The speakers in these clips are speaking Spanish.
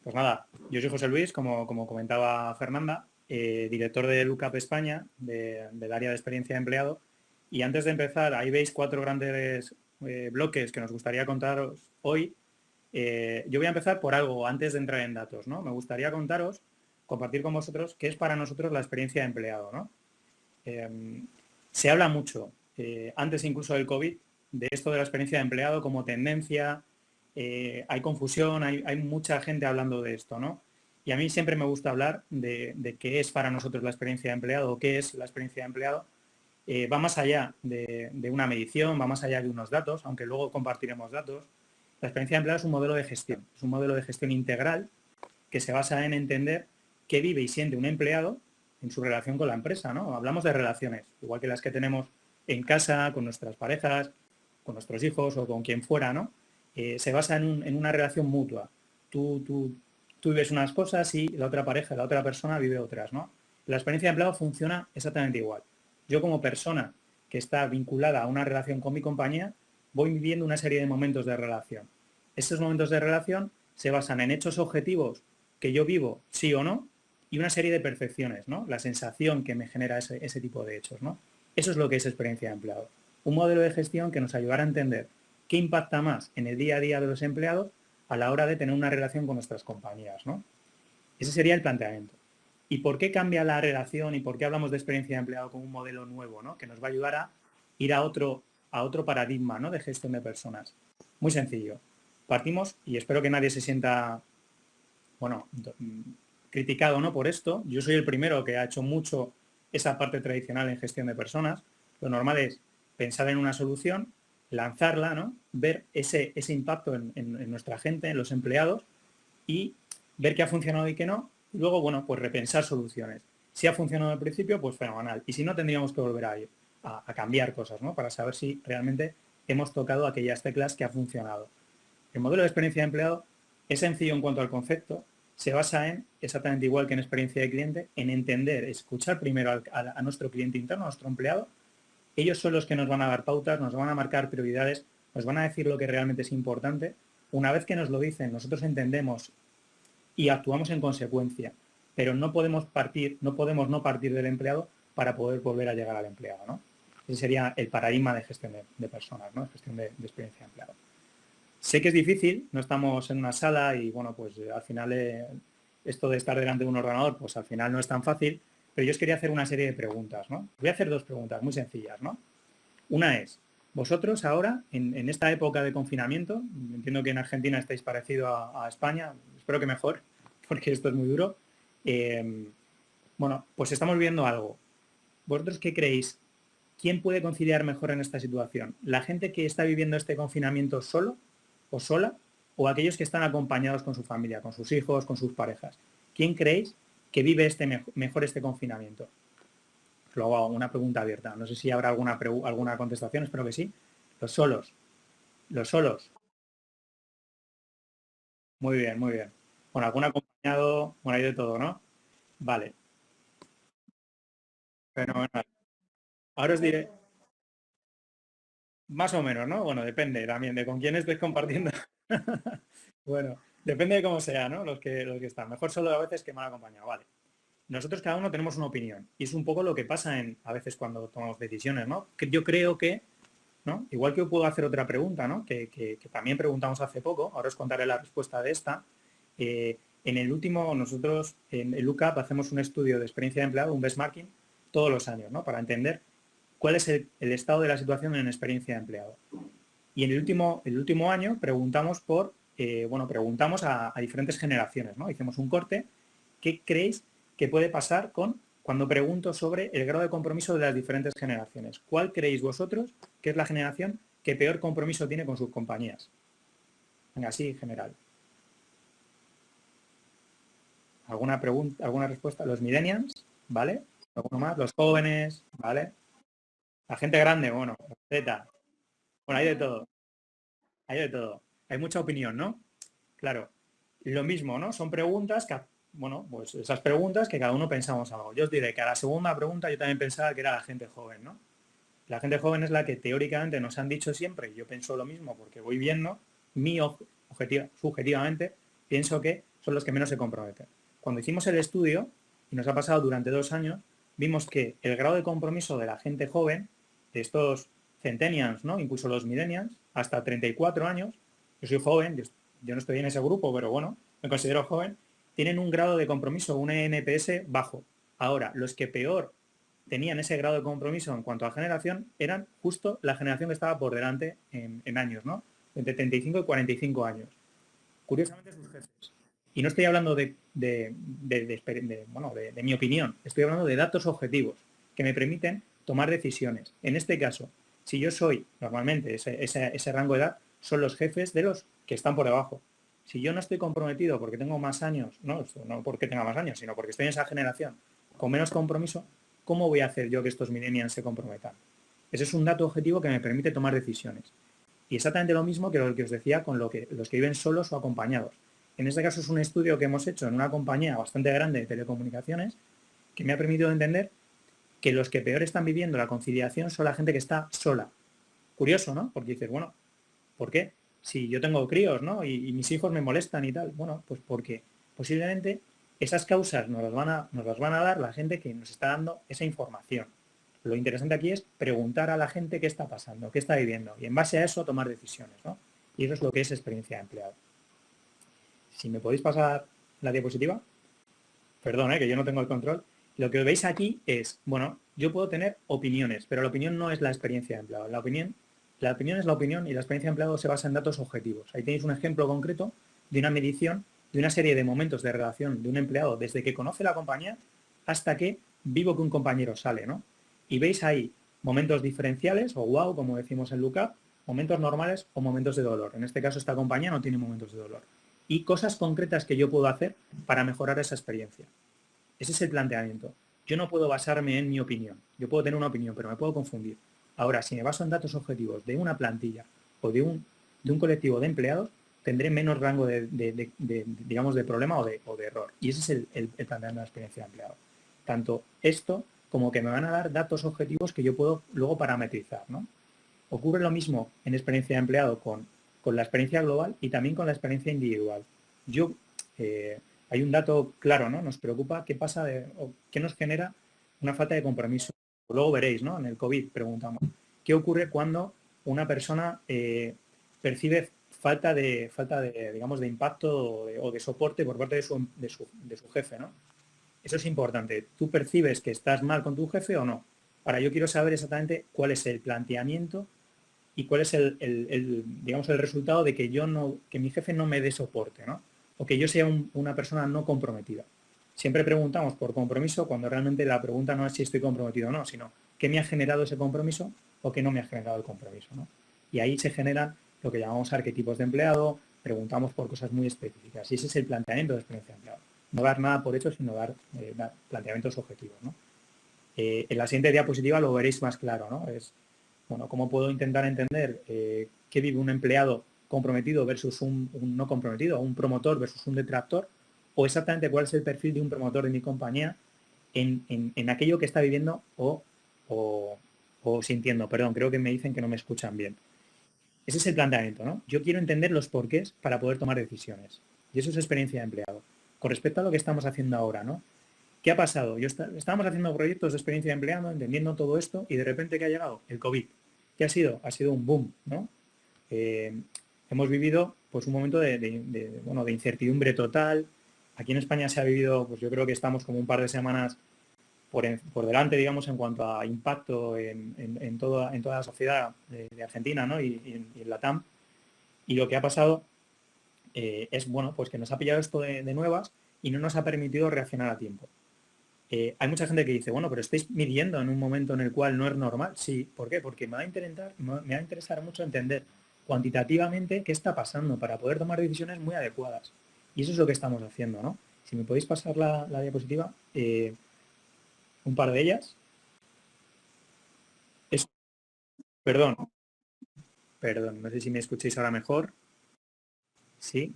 Pues nada, yo soy José Luis, como comentaba Fernanda, director de LookUp España, del área de experiencia de empleado. Y antes de empezar, ahí veis 4 grandes bloques que nos gustaría contaros hoy. Yo voy a empezar por algo antes de entrar en datos, ¿no? Me gustaría contaros, compartir con vosotros qué es para nosotros la experiencia de empleado, ¿no? Se habla mucho, antes incluso del COVID, de esto de la experiencia de empleado como tendencia. Hay confusión, hay mucha gente hablando de esto, ¿no? Y a mí siempre me gusta hablar de qué es para nosotros la experiencia de empleado o qué es la experiencia de empleado. Va más allá de una medición, va más allá de unos datos, aunque luego compartiremos datos. La experiencia de empleado es un modelo de gestión, es un modelo de gestión integral que se basa en entender qué vive y siente un empleado en su relación con la empresa, ¿no? Hablamos de relaciones, igual que las que tenemos en casa, con nuestras parejas, con nuestros hijos o con quien fuera, ¿no? Se basa en una relación mutua. Tú vives unas cosas y la otra pareja, la otra persona vive otras, ¿no? La experiencia de empleado funciona exactamente igual. Yo como persona que está vinculada a una relación con mi compañía, voy viviendo una serie de momentos de relación. Esos momentos de relación se basan en hechos objetivos que yo vivo, sí o no, y una serie de percepciones, ¿no? La sensación que me genera ese tipo de hechos, ¿no? Eso es lo que es experiencia de empleado. Un modelo de gestión que nos ayudará a entender qué impacta más en el día a día de los empleados a la hora de tener una relación con nuestras compañías, ¿no? Ese sería el planteamiento. ¿Y por qué cambia la relación y por qué hablamos de experiencia de empleado como un modelo nuevo, ¿no? Que nos va a ayudar a ir a otro paradigma, ¿no? De gestión de personas? Muy sencillo. Partimos, y espero que nadie se sienta, bueno, criticado, ¿no? Por esto. Yo soy el primero que ha hecho mucho esa parte tradicional en gestión de personas. Lo normal es pensar en una solución, lanzarla, ¿no? Ver ese impacto en nuestra gente, en los empleados, y ver qué ha funcionado y qué no. Y luego, bueno, pues repensar soluciones. Si ha funcionado al principio, pues fenomenal. Y si no, tendríamos que volver a cambiar cosas, ¿no? Para saber si realmente hemos tocado aquellas teclas que ha funcionado. El modelo de experiencia de empleado es sencillo en cuanto al concepto. Se basa en, exactamente igual que en experiencia de cliente, en entender, escuchar primero a nuestro cliente interno, a nuestro empleado. Ellos son los que nos van a dar pautas, nos van a marcar prioridades, nos van a decir lo que realmente es importante. Una vez que nos lo dicen, nosotros entendemos y actuamos en consecuencia. Pero no podemos no partir del empleado para poder volver a llegar al empleado, ¿no? Ese sería el paradigma de gestión de personas, ¿no? Gestión de experiencia de empleado. Sé que es difícil, no estamos en una sala y, bueno, pues al final esto de estar delante de un ordenador, pues al final no es tan fácil, pero yo os quería hacer una serie de preguntas, ¿no? Voy a hacer 2 preguntas muy sencillas, ¿no? Una es, vosotros ahora, en esta época de confinamiento, entiendo que en Argentina estáis parecido a España, espero que mejor, porque esto es muy duro, bueno, pues estamos viendo algo. ¿Vosotros qué creéis? ¿Quién puede conciliar mejor en esta situación? ¿La gente que está viviendo este confinamiento solo o sola? ¿O aquellos que están acompañados con su familia, con sus hijos, con sus parejas? ¿Quién creéis que vive mejor este confinamiento? Os lo hago una pregunta abierta. No sé si habrá alguna contestación, espero que sí. Los solos. Los solos. Muy bien, muy bien. Bueno, algún acompañado, bueno, hay de todo, ¿no? Vale, fenomenal. Ahora os diré, más o menos, ¿no? Bueno, depende también de con quién estés compartiendo. Bueno, depende de cómo sea, ¿no? Los que están. Mejor solo a veces que mal acompañado, vale. Nosotros cada uno tenemos una opinión. Y es un poco lo que pasa a veces cuando tomamos decisiones, ¿no? Que yo creo que, ¿no? Igual que yo puedo hacer otra pregunta, ¿no? Que también preguntamos hace poco, ahora os contaré la respuesta de esta. En el último, nosotros en el LookUp hacemos un estudio de experiencia de empleado, un benchmarking, todos los años, ¿no? Para entender cuál es el estado de la situación en experiencia de empleado. Y en el último año preguntamos preguntamos a diferentes generaciones, ¿no? Hicimos un corte. ¿Qué creéis que puede pasar cuando pregunto sobre el grado de compromiso de las diferentes generaciones? ¿Cuál creéis vosotros que es la generación que peor compromiso tiene con sus compañías? Venga, así en general. ¿Alguna pregunta, alguna respuesta? Los millennials, ¿vale? ¿Alguno más? Los jóvenes, ¿vale? La gente grande, bueno, Z. Bueno, hay de todo. Hay de todo. Hay mucha opinión, ¿no? Claro, lo mismo, ¿no? Son preguntas que, bueno, pues esas preguntas que cada uno pensamos algo. Yo os diré que a la segunda pregunta yo también pensaba que era la gente joven, ¿no? La gente joven es la que teóricamente nos han dicho siempre, y yo pienso lo mismo porque voy viendo, subjetivamente, pienso que son los que menos se comprometen. Cuando hicimos el estudio, y nos ha pasado durante 2 años, vimos que el grado de compromiso de la gente joven, de estos centennials, ¿no? Incluso los millennials, hasta 34 años, yo soy joven, yo no estoy en ese grupo, pero bueno, me considero joven, tienen un grado de compromiso, un NPS bajo. Ahora, los que peor tenían ese grado de compromiso en cuanto a generación eran justo la generación que estaba por delante en años, ¿no? Entre 35 y 45 años. Curiosamente sus jefes. Y no estoy hablando de mi opinión, estoy hablando de datos objetivos que me permiten tomar decisiones. En este caso, si yo soy, normalmente, ese rango de edad, son los jefes de los que están por debajo. Si yo no estoy comprometido porque tengo más años, no porque tenga más años, sino porque estoy en esa generación con menos compromiso, ¿cómo voy a hacer yo que estos millennials se comprometan? Ese es un dato objetivo que me permite tomar decisiones. Y exactamente lo mismo que lo que os decía con los que viven solos o acompañados. En este caso es un estudio que hemos hecho en una compañía bastante grande de telecomunicaciones que me ha permitido entender que los que peor están viviendo la conciliación son la gente que está sola. Curioso, ¿no? Porque dices, bueno, ¿por qué? Si yo tengo críos, ¿no? Y mis hijos me molestan y tal. Bueno, pues porque posiblemente esas causas nos las van a dar la gente que nos está dando esa información. Lo interesante aquí es preguntar a la gente qué está pasando, qué está viviendo, y en base a eso tomar decisiones, ¿no? Y eso es lo que es experiencia de empleado. Si me podéis pasar la diapositiva. Perdón, que yo no tengo el control. Lo que veis aquí es, bueno, yo puedo tener opiniones, pero la opinión no es la experiencia de empleado. La opinión es la opinión y la experiencia de empleado se basa en datos objetivos. Ahí tenéis un ejemplo concreto de una medición de una serie de momentos de relación de un empleado desde que conoce la compañía hasta que vivo que un compañero sale, ¿no? Y veis ahí momentos diferenciales o wow, como decimos en Lookup, momentos normales o momentos de dolor. En este caso esta compañía no tiene momentos de dolor. Y cosas concretas que yo puedo hacer para mejorar esa experiencia. Ese es el planteamiento. Yo no puedo basarme en mi opinión. Yo puedo tener una opinión, pero me puedo confundir. Ahora, si me baso en datos objetivos de una plantilla o de un colectivo de empleados, tendré menos rango digamos, de problema o de error. Y ese es el planteamiento de la experiencia de empleado. Tanto esto como que me van a dar datos objetivos que yo puedo luego parametrizar, ¿no? Ocurre lo mismo en experiencia de empleado con la experiencia global y también con la experiencia individual. Hay un dato claro, ¿no? Nos preocupa qué pasa, qué nos genera una falta de compromiso. Luego veréis, ¿no? En el COVID preguntamos, ¿qué ocurre cuando una persona percibe falta de, digamos, de impacto o de soporte por parte de su jefe, ¿no? Eso es importante. ¿Tú percibes que estás mal con tu jefe o no? Ahora, yo quiero saber exactamente cuál es el planteamiento y cuál es digamos, el resultado de que mi jefe no me dé soporte, ¿no? O que yo sea una persona no comprometida. Siempre preguntamos por compromiso cuando realmente la pregunta no es si estoy comprometido o no, sino qué me ha generado ese compromiso o qué no me ha generado el compromiso, ¿no? Y ahí se generan lo que llamamos arquetipos de empleado, preguntamos por cosas muy específicas. Y ese es el planteamiento de experiencia de empleado. No dar nada por hecho, sino dar planteamientos objetivos, ¿no? En la siguiente diapositiva lo veréis más claro, ¿no? Es, bueno, ¿cómo puedo intentar entender qué vive un empleado comprometido versus un no comprometido, un promotor versus un detractor? O exactamente cuál es el perfil de un promotor de mi compañía en aquello que está viviendo o sintiendo. Perdón, creo que me dicen que no me escuchan bien. Ese es el planteamiento, ¿no? Yo quiero entender los porqués para poder tomar decisiones. Y eso es experiencia de empleado. Con respecto a lo que estamos haciendo ahora, ¿no? ¿Qué ha pasado? Estábamos haciendo proyectos de experiencia de empleado, entendiendo todo esto, y de repente, ¿qué ha llegado? El COVID. ¿Qué ha sido? Ha sido un boom, ¿no? Hemos vivido pues un momento de incertidumbre total. Aquí en España se ha vivido, pues yo creo que estamos como un par de semanas por delante, digamos, en cuanto a impacto en toda la sociedad de Argentina, ¿no? y en la TAM. Y lo que ha pasado es, bueno, pues que nos ha pillado esto de nuevas y no nos ha permitido reaccionar a tiempo. Hay mucha gente que dice, bueno, pero estáis midiendo en un momento en el cual no es normal. Sí, ¿por qué? Porque me va a interesar mucho entender cuantitativamente qué está pasando para poder tomar decisiones muy adecuadas. Y eso es lo que estamos haciendo, ¿no? Si me podéis pasar la diapositiva, un par de ellas. Perdón, no sé si me escucháis ahora mejor. ¿Sí?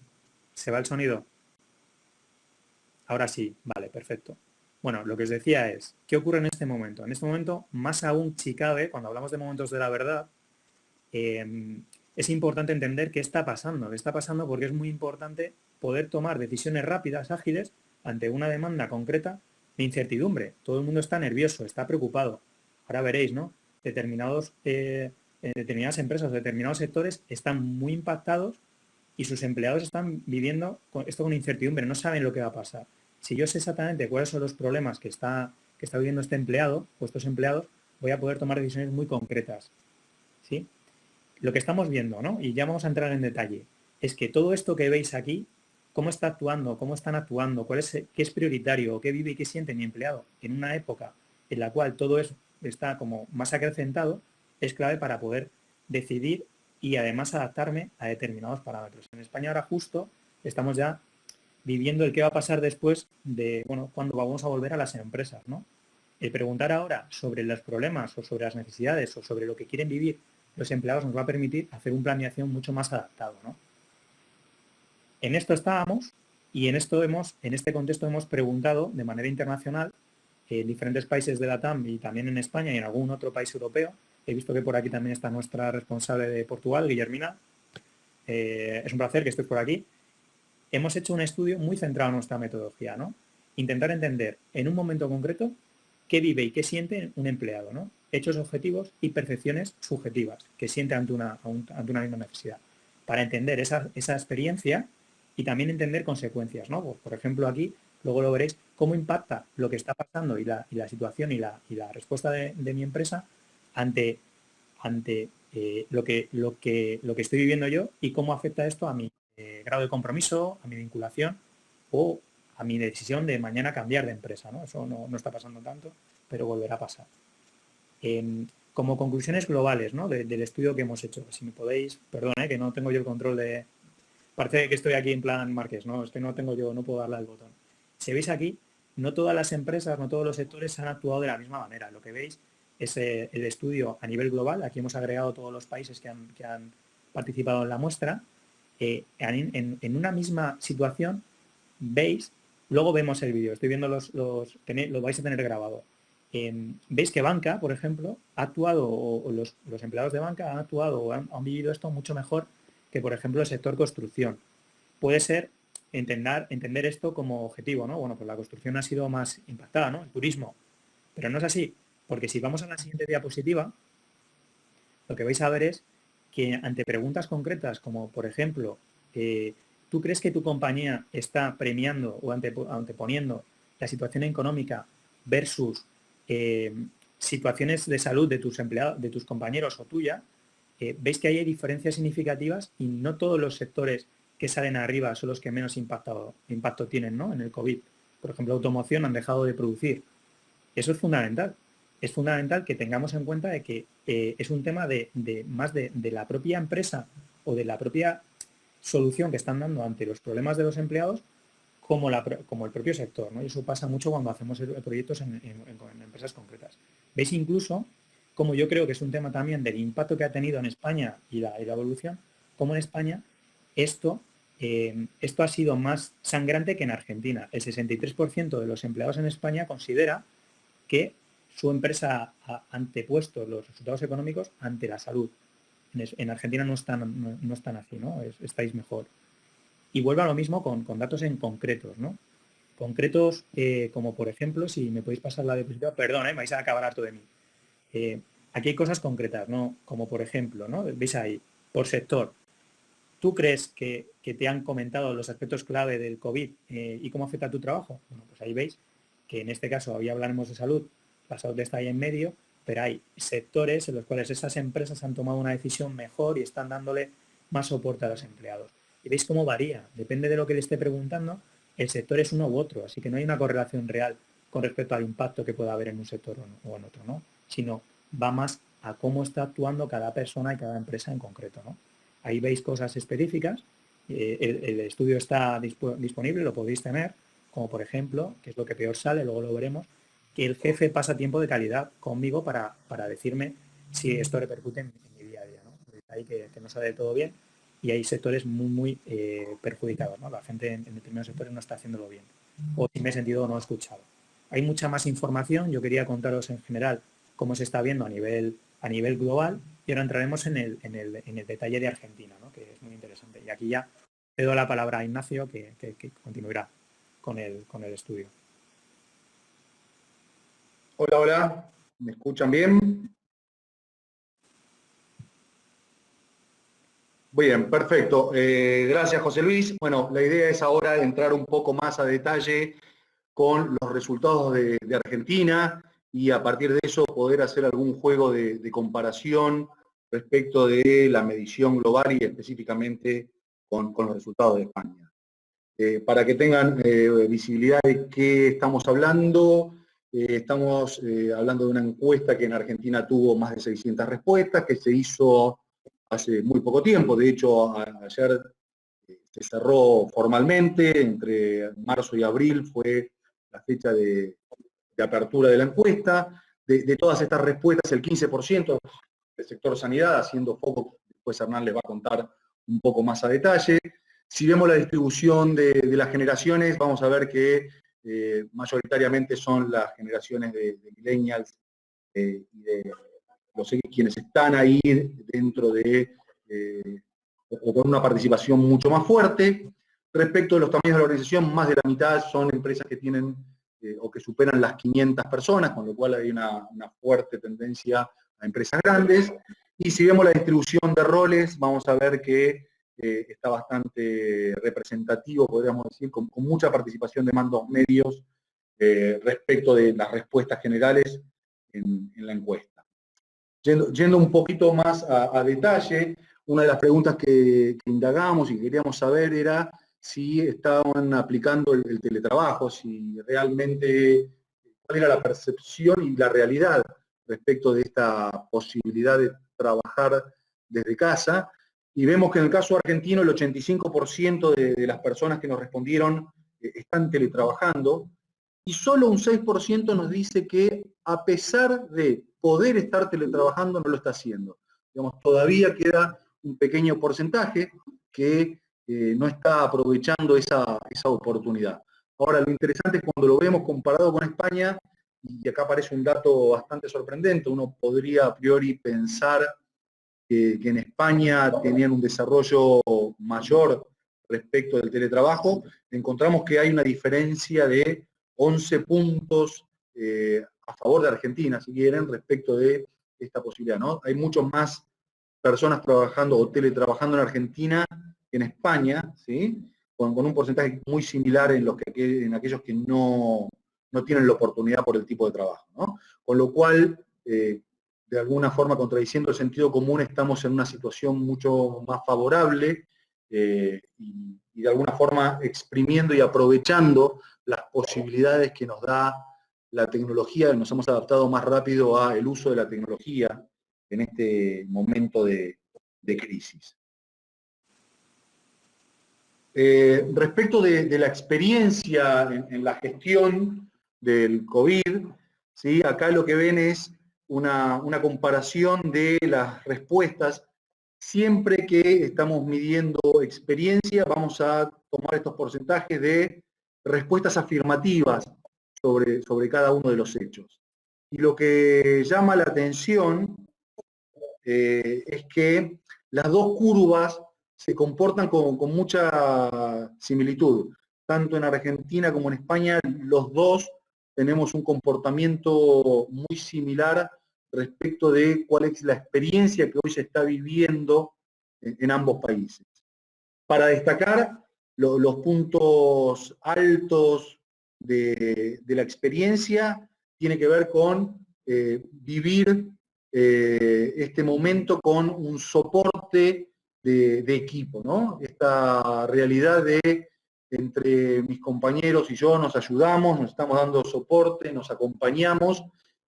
¿Se va el sonido? Ahora sí, vale, perfecto. Bueno, lo que os decía es, ¿qué ocurre en este momento? En este momento, más aún si cabe, cuando hablamos de momentos de la verdad, es importante entender qué está pasando porque es muy importante poder tomar decisiones rápidas, ágiles, ante una demanda concreta de incertidumbre. Todo el mundo está nervioso, está preocupado. Ahora veréis, ¿no? Determinadas empresas, determinados sectores están muy impactados y sus empleados están viviendo esto con incertidumbre, no saben lo que va a pasar. Si yo sé exactamente cuáles son los problemas que está viviendo este empleado o estos empleados, voy a poder tomar decisiones muy concretas. ¿Sí? Lo que estamos viendo, ¿no? Y ya vamos a entrar en detalle, es que todo esto que veis aquí, cómo está actuando, cómo están actuando, qué es prioritario, qué vive y qué siente mi empleado en una época en la cual todo eso está como más acrecentado, es clave para poder decidir y además adaptarme a determinados parámetros. En España ahora justo estamos ya viviendo el qué va a pasar después de, bueno, cuando vamos a volver a las empresas, ¿no? El preguntar ahora sobre los problemas o sobre las necesidades o sobre lo que quieren vivir los empleados nos va a permitir hacer un planeación mucho más adaptado, ¿no? En esto estábamos y en este contexto hemos preguntado de manera internacional en diferentes países de la TAM y también en España y en algún otro país europeo. He visto que por aquí también está nuestra responsable de Portugal, Guillermina. Es un placer que estés por aquí. Hemos hecho un estudio muy centrado en nuestra metodología, ¿no? Intentar entender en un momento concreto qué vive y qué siente un empleado, ¿no? Hechos objetivos y percepciones subjetivas que siente ante una misma necesidad. Para entender esa experiencia y también entender consecuencias, ¿no? Pues, por ejemplo, aquí, luego lo veréis, cómo impacta lo que está pasando y la situación y la respuesta de mi empresa ante lo que estoy viviendo yo y cómo afecta esto a mi grado de compromiso, a mi vinculación o a mi decisión de mañana cambiar de empresa, ¿no? Eso no está pasando tanto, pero volverá a pasar. Como conclusiones globales, ¿no? Del estudio que hemos hecho, si me podéis, perdón, que no tengo yo el control de... Parece que estoy aquí en plan Marqués, ¿no? No puedo darle al botón. Si veis aquí, no todas las empresas, no todos los sectores han actuado de la misma manera. Lo que veis es el estudio a nivel global. Aquí hemos agregado todos los países que han participado en la muestra. En una misma situación, veis, luego vemos el vídeo, estoy viendo lo vais a tener grabado. Veis que banca, por ejemplo, ha actuado, o los empleados de banca han actuado o han vivido esto mucho mejor que, por ejemplo, el sector construcción. Puede ser entender esto como objetivo, ¿no? Bueno, pues la construcción ha sido más impactada, ¿no? El turismo. Pero no es así, porque si vamos a la siguiente diapositiva, lo que vais a ver es que ante preguntas concretas, como por ejemplo, ¿tú crees que tu compañía está premiando o anteponiendo la situación económica versus situaciones de salud de tus empleados, de tus compañeros o tuya? Veis que ahí hay diferencias significativas y no todos los sectores que salen arriba son los que menos impacto tienen, ¿no? En el COVID. Por ejemplo, automoción han dejado de producir. Eso es fundamental. Es fundamental que tengamos en cuenta de que es un tema más de la propia empresa o de la propia solución que están dando ante los problemas de los empleados como el propio sector, ¿no? Y eso pasa mucho cuando hacemos proyectos en empresas concretas. Veis incluso, como yo creo que es un tema también del impacto que ha tenido en España y la evolución, como en España esto ha sido más sangrante que en Argentina. El 63% de los empleados en España considera que su empresa ha antepuesto los resultados económicos ante la salud. En Argentina no están así, ¿no? Estáis mejor. Y vuelvo a lo mismo con datos en concretos, ¿no? Concretos como, por ejemplo, si me podéis pasar la diapositiva, perdón, me vais a acabar harto de mí. Aquí hay cosas concretas, ¿no? Como, por ejemplo, ¿no? Veis ahí, por sector. ¿Tú crees que te han comentado los aspectos clave del COVID y cómo afecta a tu trabajo? Bueno, pues ahí veis que en este caso, hoy hablaremos de salud, la salud está ahí en medio, pero hay sectores en los cuales esas empresas han tomado una decisión mejor y están dándole más soporte a los empleados. Y veis cómo varía, depende de lo que le esté preguntando, el sector es uno u otro, así que no hay una correlación real con respecto al impacto que pueda haber en un sector o en otro, ¿no? Sino va más a cómo está actuando cada persona y cada empresa en concreto, ¿no? Ahí veis cosas específicas, el estudio está disponible, lo podéis tener, como por ejemplo, que es lo que peor sale, luego lo veremos, que el jefe pasa tiempo de calidad conmigo para decirme si esto repercute en mi día a día, ¿no? Ahí que no sale todo bien y hay sectores muy perjudicados, ¿no? La gente en determinados sectores no está haciéndolo bien. O si me he sentido o no he escuchado. Hay mucha más información, yo quería contaros en general cómo se está viendo a nivel global y ahora entraremos en el detalle de Argentina, ¿no? Que es muy interesante. Y aquí ya le doy la palabra a Ignacio, que continuará con el estudio. Hola, hola, ¿me escuchan bien? Bien, perfecto. Gracias, José Luis. Bueno, la idea es ahora entrar un poco más a detalle con los resultados de Argentina y a partir de eso poder hacer algún juego de comparación respecto de la medición global y específicamente con los resultados de España. Para que tengan visibilidad de qué estamos hablando, estamos hablando de una encuesta que en Argentina tuvo más de 600 respuestas, que se hizo hace muy poco tiempo. De hecho, ayer se cerró formalmente, entre marzo y abril fue la fecha de apertura de la encuesta. De todas estas respuestas, el 15% del sector sanidad, haciendo foco, después Hernán les va a contar un poco más a detalle. Si vemos la distribución de las generaciones, vamos a ver que mayoritariamente son las generaciones de millennials y de los X quienes están ahí dentro de, o con una participación mucho más fuerte. Respecto de los tamaños de la organización, más de la mitad son empresas que tienen o que superan las 500 personas, con lo cual hay una fuerte tendencia a empresas grandes. Y si vemos la distribución de roles, vamos a ver que está bastante representativo, podríamos decir, con mucha participación de mandos medios respecto de las respuestas generales en la encuesta. Yendo un poquito más a detalle, una de las preguntas que indagamos y queríamos saber era si estaban aplicando el teletrabajo, si realmente, cuál era la percepción y la realidad respecto de esta posibilidad de trabajar desde casa. Y vemos que en el caso argentino el 85% de las personas que nos respondieron están teletrabajando, y solo un 6% nos dice que a pesar de poder estar teletrabajando no lo está haciendo. Digamos, todavía queda un pequeño porcentaje que no está aprovechando esa oportunidad. Ahora, lo interesante es cuando lo vemos comparado con España, y acá aparece un dato bastante sorprendente, uno podría a priori pensar que en España tenían un desarrollo mayor respecto del teletrabajo, encontramos que hay una diferencia de 11 puntos a favor de Argentina, si quieren, respecto de esta posibilidad, ¿no? Hay muchos más personas trabajando o teletrabajando en Argentina que en España, ¿sí? Con un porcentaje muy similar en aquellos que no tienen la oportunidad por el tipo de trabajo, ¿no? Con lo cual, de alguna forma contradiciendo el sentido común, estamos en una situación mucho más favorable y de alguna forma exprimiendo y aprovechando las posibilidades que nos da la tecnología. Nos hemos adaptado más rápido al uso de la tecnología en este momento de crisis. Respecto de la experiencia en la gestión del COVID, ¿sí? Acá lo que ven es una comparación de las respuestas. Siempre que estamos midiendo experiencia, vamos a tomar estos porcentajes de respuestas afirmativas sobre cada uno de los hechos. Y lo que llama la atención es que las dos curvas se comportan con mucha similitud. Tanto en Argentina como en España, los dos tenemos un comportamiento muy similar respecto de cuál es la experiencia que hoy se está viviendo en ambos países. Para destacar los puntos altos de la experiencia, tiene que ver con vivir este momento con un soporte de equipo, ¿no? Esta realidad de entre mis compañeros y yo nos ayudamos, nos estamos dando soporte, nos acompañamos,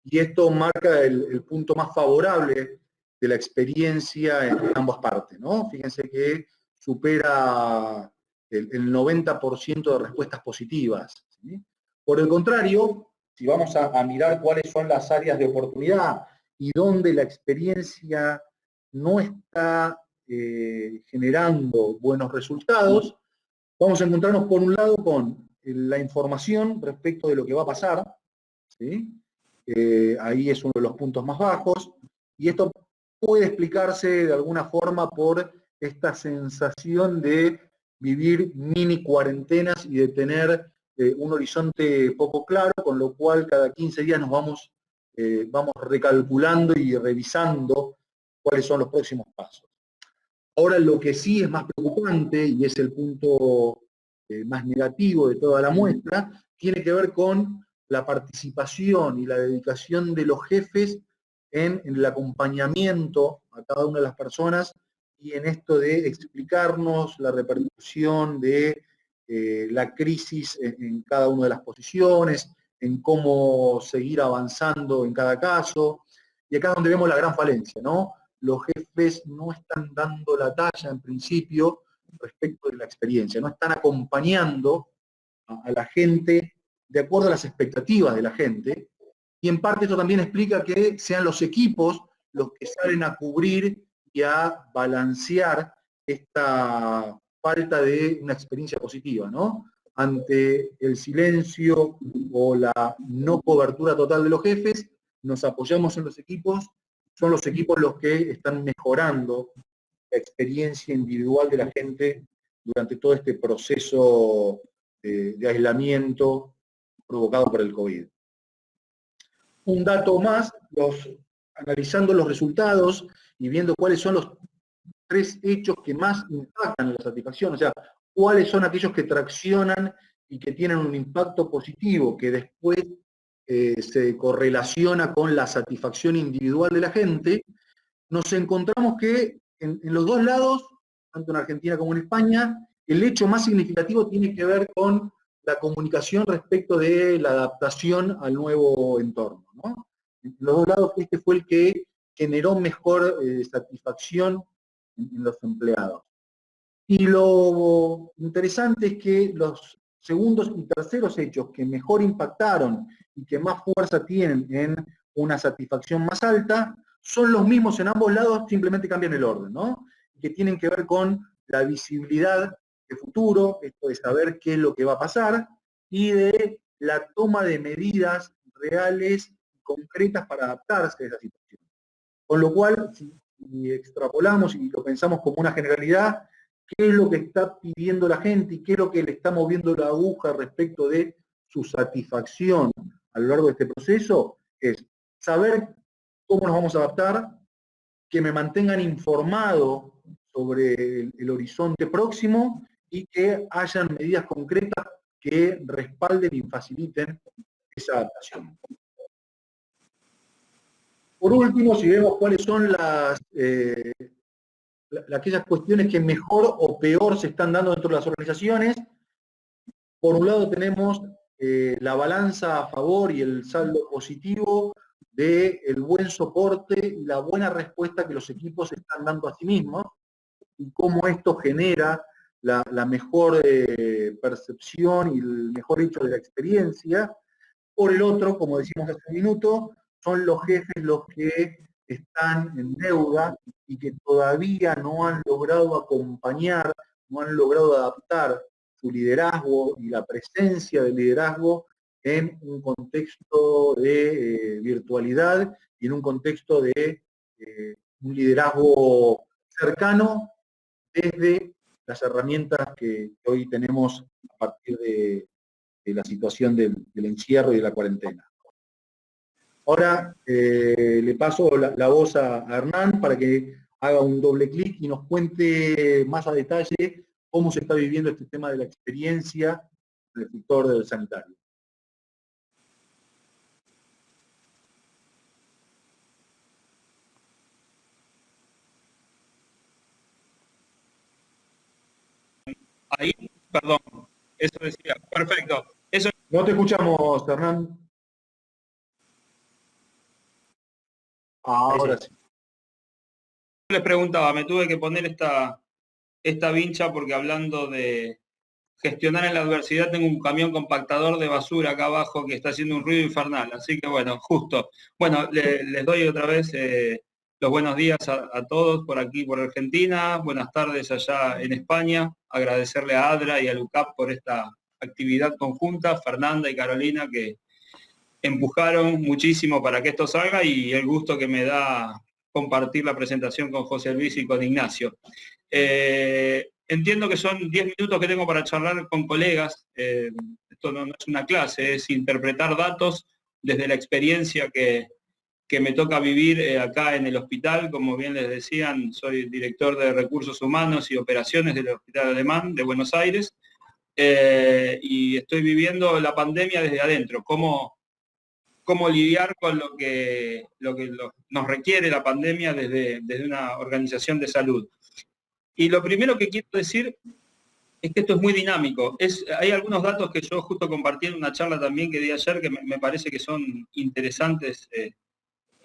y esto marca el punto más favorable de la experiencia en ambas partes, ¿no? Fíjense que supera el 90% de respuestas positivas, ¿sí? Por el contrario, si vamos a mirar cuáles son las áreas de oportunidad y donde la experiencia no está generando buenos resultados, vamos a encontrarnos por un lado con la información respecto de lo que va a pasar, ¿sí? Ahí es uno de los puntos más bajos, y esto puede explicarse de alguna forma por esta sensación de vivir mini cuarentenas y de tener un horizonte poco claro, con lo cual cada 15 días nos vamos recalculando y revisando cuáles son los próximos pasos. Ahora lo que sí es más preocupante, y es el punto más negativo de toda la muestra, tiene que ver con la participación y la dedicación de los jefes en el acompañamiento a cada una de las personas y en esto de explicarnos la repercusión de la crisis en cada una de las posiciones, en cómo seguir avanzando en cada caso. Y acá es donde vemos la gran falencia, ¿no? Los jefes no están dando la talla en principio respecto de la experiencia, no están acompañando a la gente de acuerdo a las expectativas de la gente, y en parte eso también explica que sean los equipos los que salen a cubrir y a balancear esta falta de una experiencia positiva, ¿no? Ante el silencio o la no cobertura total de los jefes, nos apoyamos en los equipos, son los equipos los que están mejorando la experiencia individual de la gente durante todo este proceso de aislamiento provocado por el COVID. Un dato más, analizando los resultados y viendo cuáles son los 3 hechos que más impactan en la satisfacción, o sea, cuáles son aquellos que traccionan y que tienen un impacto positivo, que después se correlaciona con la satisfacción individual de la gente, nos encontramos que en los dos lados, tanto en Argentina como en España, el hecho más significativo tiene que ver con la comunicación respecto de la adaptación al nuevo entorno, ¿no? En los dos lados este fue el que generó mejor satisfacción en los empleados. Y lo interesante es que los segundos y terceros hechos que mejor impactaron y que más fuerza tienen en una satisfacción más alta son los mismos en ambos lados, simplemente cambian el orden, ¿no? Que tienen que ver con la visibilidad de futuro, esto de saber qué es lo que va a pasar, y de la toma de medidas reales y concretas para adaptarse a esa situación. Con lo cual, si extrapolamos y lo pensamos como una generalidad, ¿qué es lo que está pidiendo la gente y qué es lo que le está moviendo la aguja respecto de su satisfacción a lo largo de este proceso? Es saber cómo nos vamos a adaptar, que me mantengan informado sobre el horizonte próximo y que hayan medidas concretas que respalden y faciliten esa adaptación. Por último, si vemos cuáles son aquellas cuestiones que mejor o peor se están dando dentro de las organizaciones, por un lado tenemos la balanza a favor y el saldo positivo del buen soporte y la buena respuesta que los equipos están dando a sí mismos, y cómo esto genera la mejor percepción y el mejor hecho de la experiencia. Por el otro, como decimos hace un minuto, son los jefes los que están en deuda y que todavía no han logrado acompañar, no han logrado adaptar su liderazgo y la presencia del liderazgo en un contexto de virtualidad y en un contexto de un liderazgo cercano desde las herramientas que hoy tenemos a partir de la situación del encierro y de la cuarentena. Ahora le paso la voz a Hernán para que haga un doble clic y nos cuente más a detalle cómo se está viviendo este tema de la experiencia del sector del sanitario. Ahí, perdón, eso decía, perfecto. Eso... No te escuchamos, Hernán. Ahora sí. Les preguntaba, me tuve que poner esta vincha porque hablando de gestionar en la adversidad, tengo un camión compactador de basura acá abajo que está haciendo un ruido infernal, así que bueno, justo. Bueno, les doy otra vez los buenos días a todos por aquí, por Argentina, buenas tardes allá en España, agradecerle a ADRA y a LUCAP por esta actividad conjunta, Fernanda y Carolina, que empujaron muchísimo para que esto salga, y el gusto que me da compartir la presentación con José Luis y con Ignacio. entiendo que son 10 minutos que tengo para charlar con colegas. Esto no es una clase, es interpretar datos desde la experiencia que me toca vivir acá en el hospital. Como bien les decían, soy director de Recursos Humanos y Operaciones del Hospital Alemán de Buenos Aires, y estoy viviendo la pandemia desde adentro, cómo lidiar con lo que nos requiere la pandemia desde una organización de salud. Y lo primero que quiero decir es que esto es muy dinámico. Hay algunos datos que yo justo compartí en una charla también que di ayer que me parece que son interesantes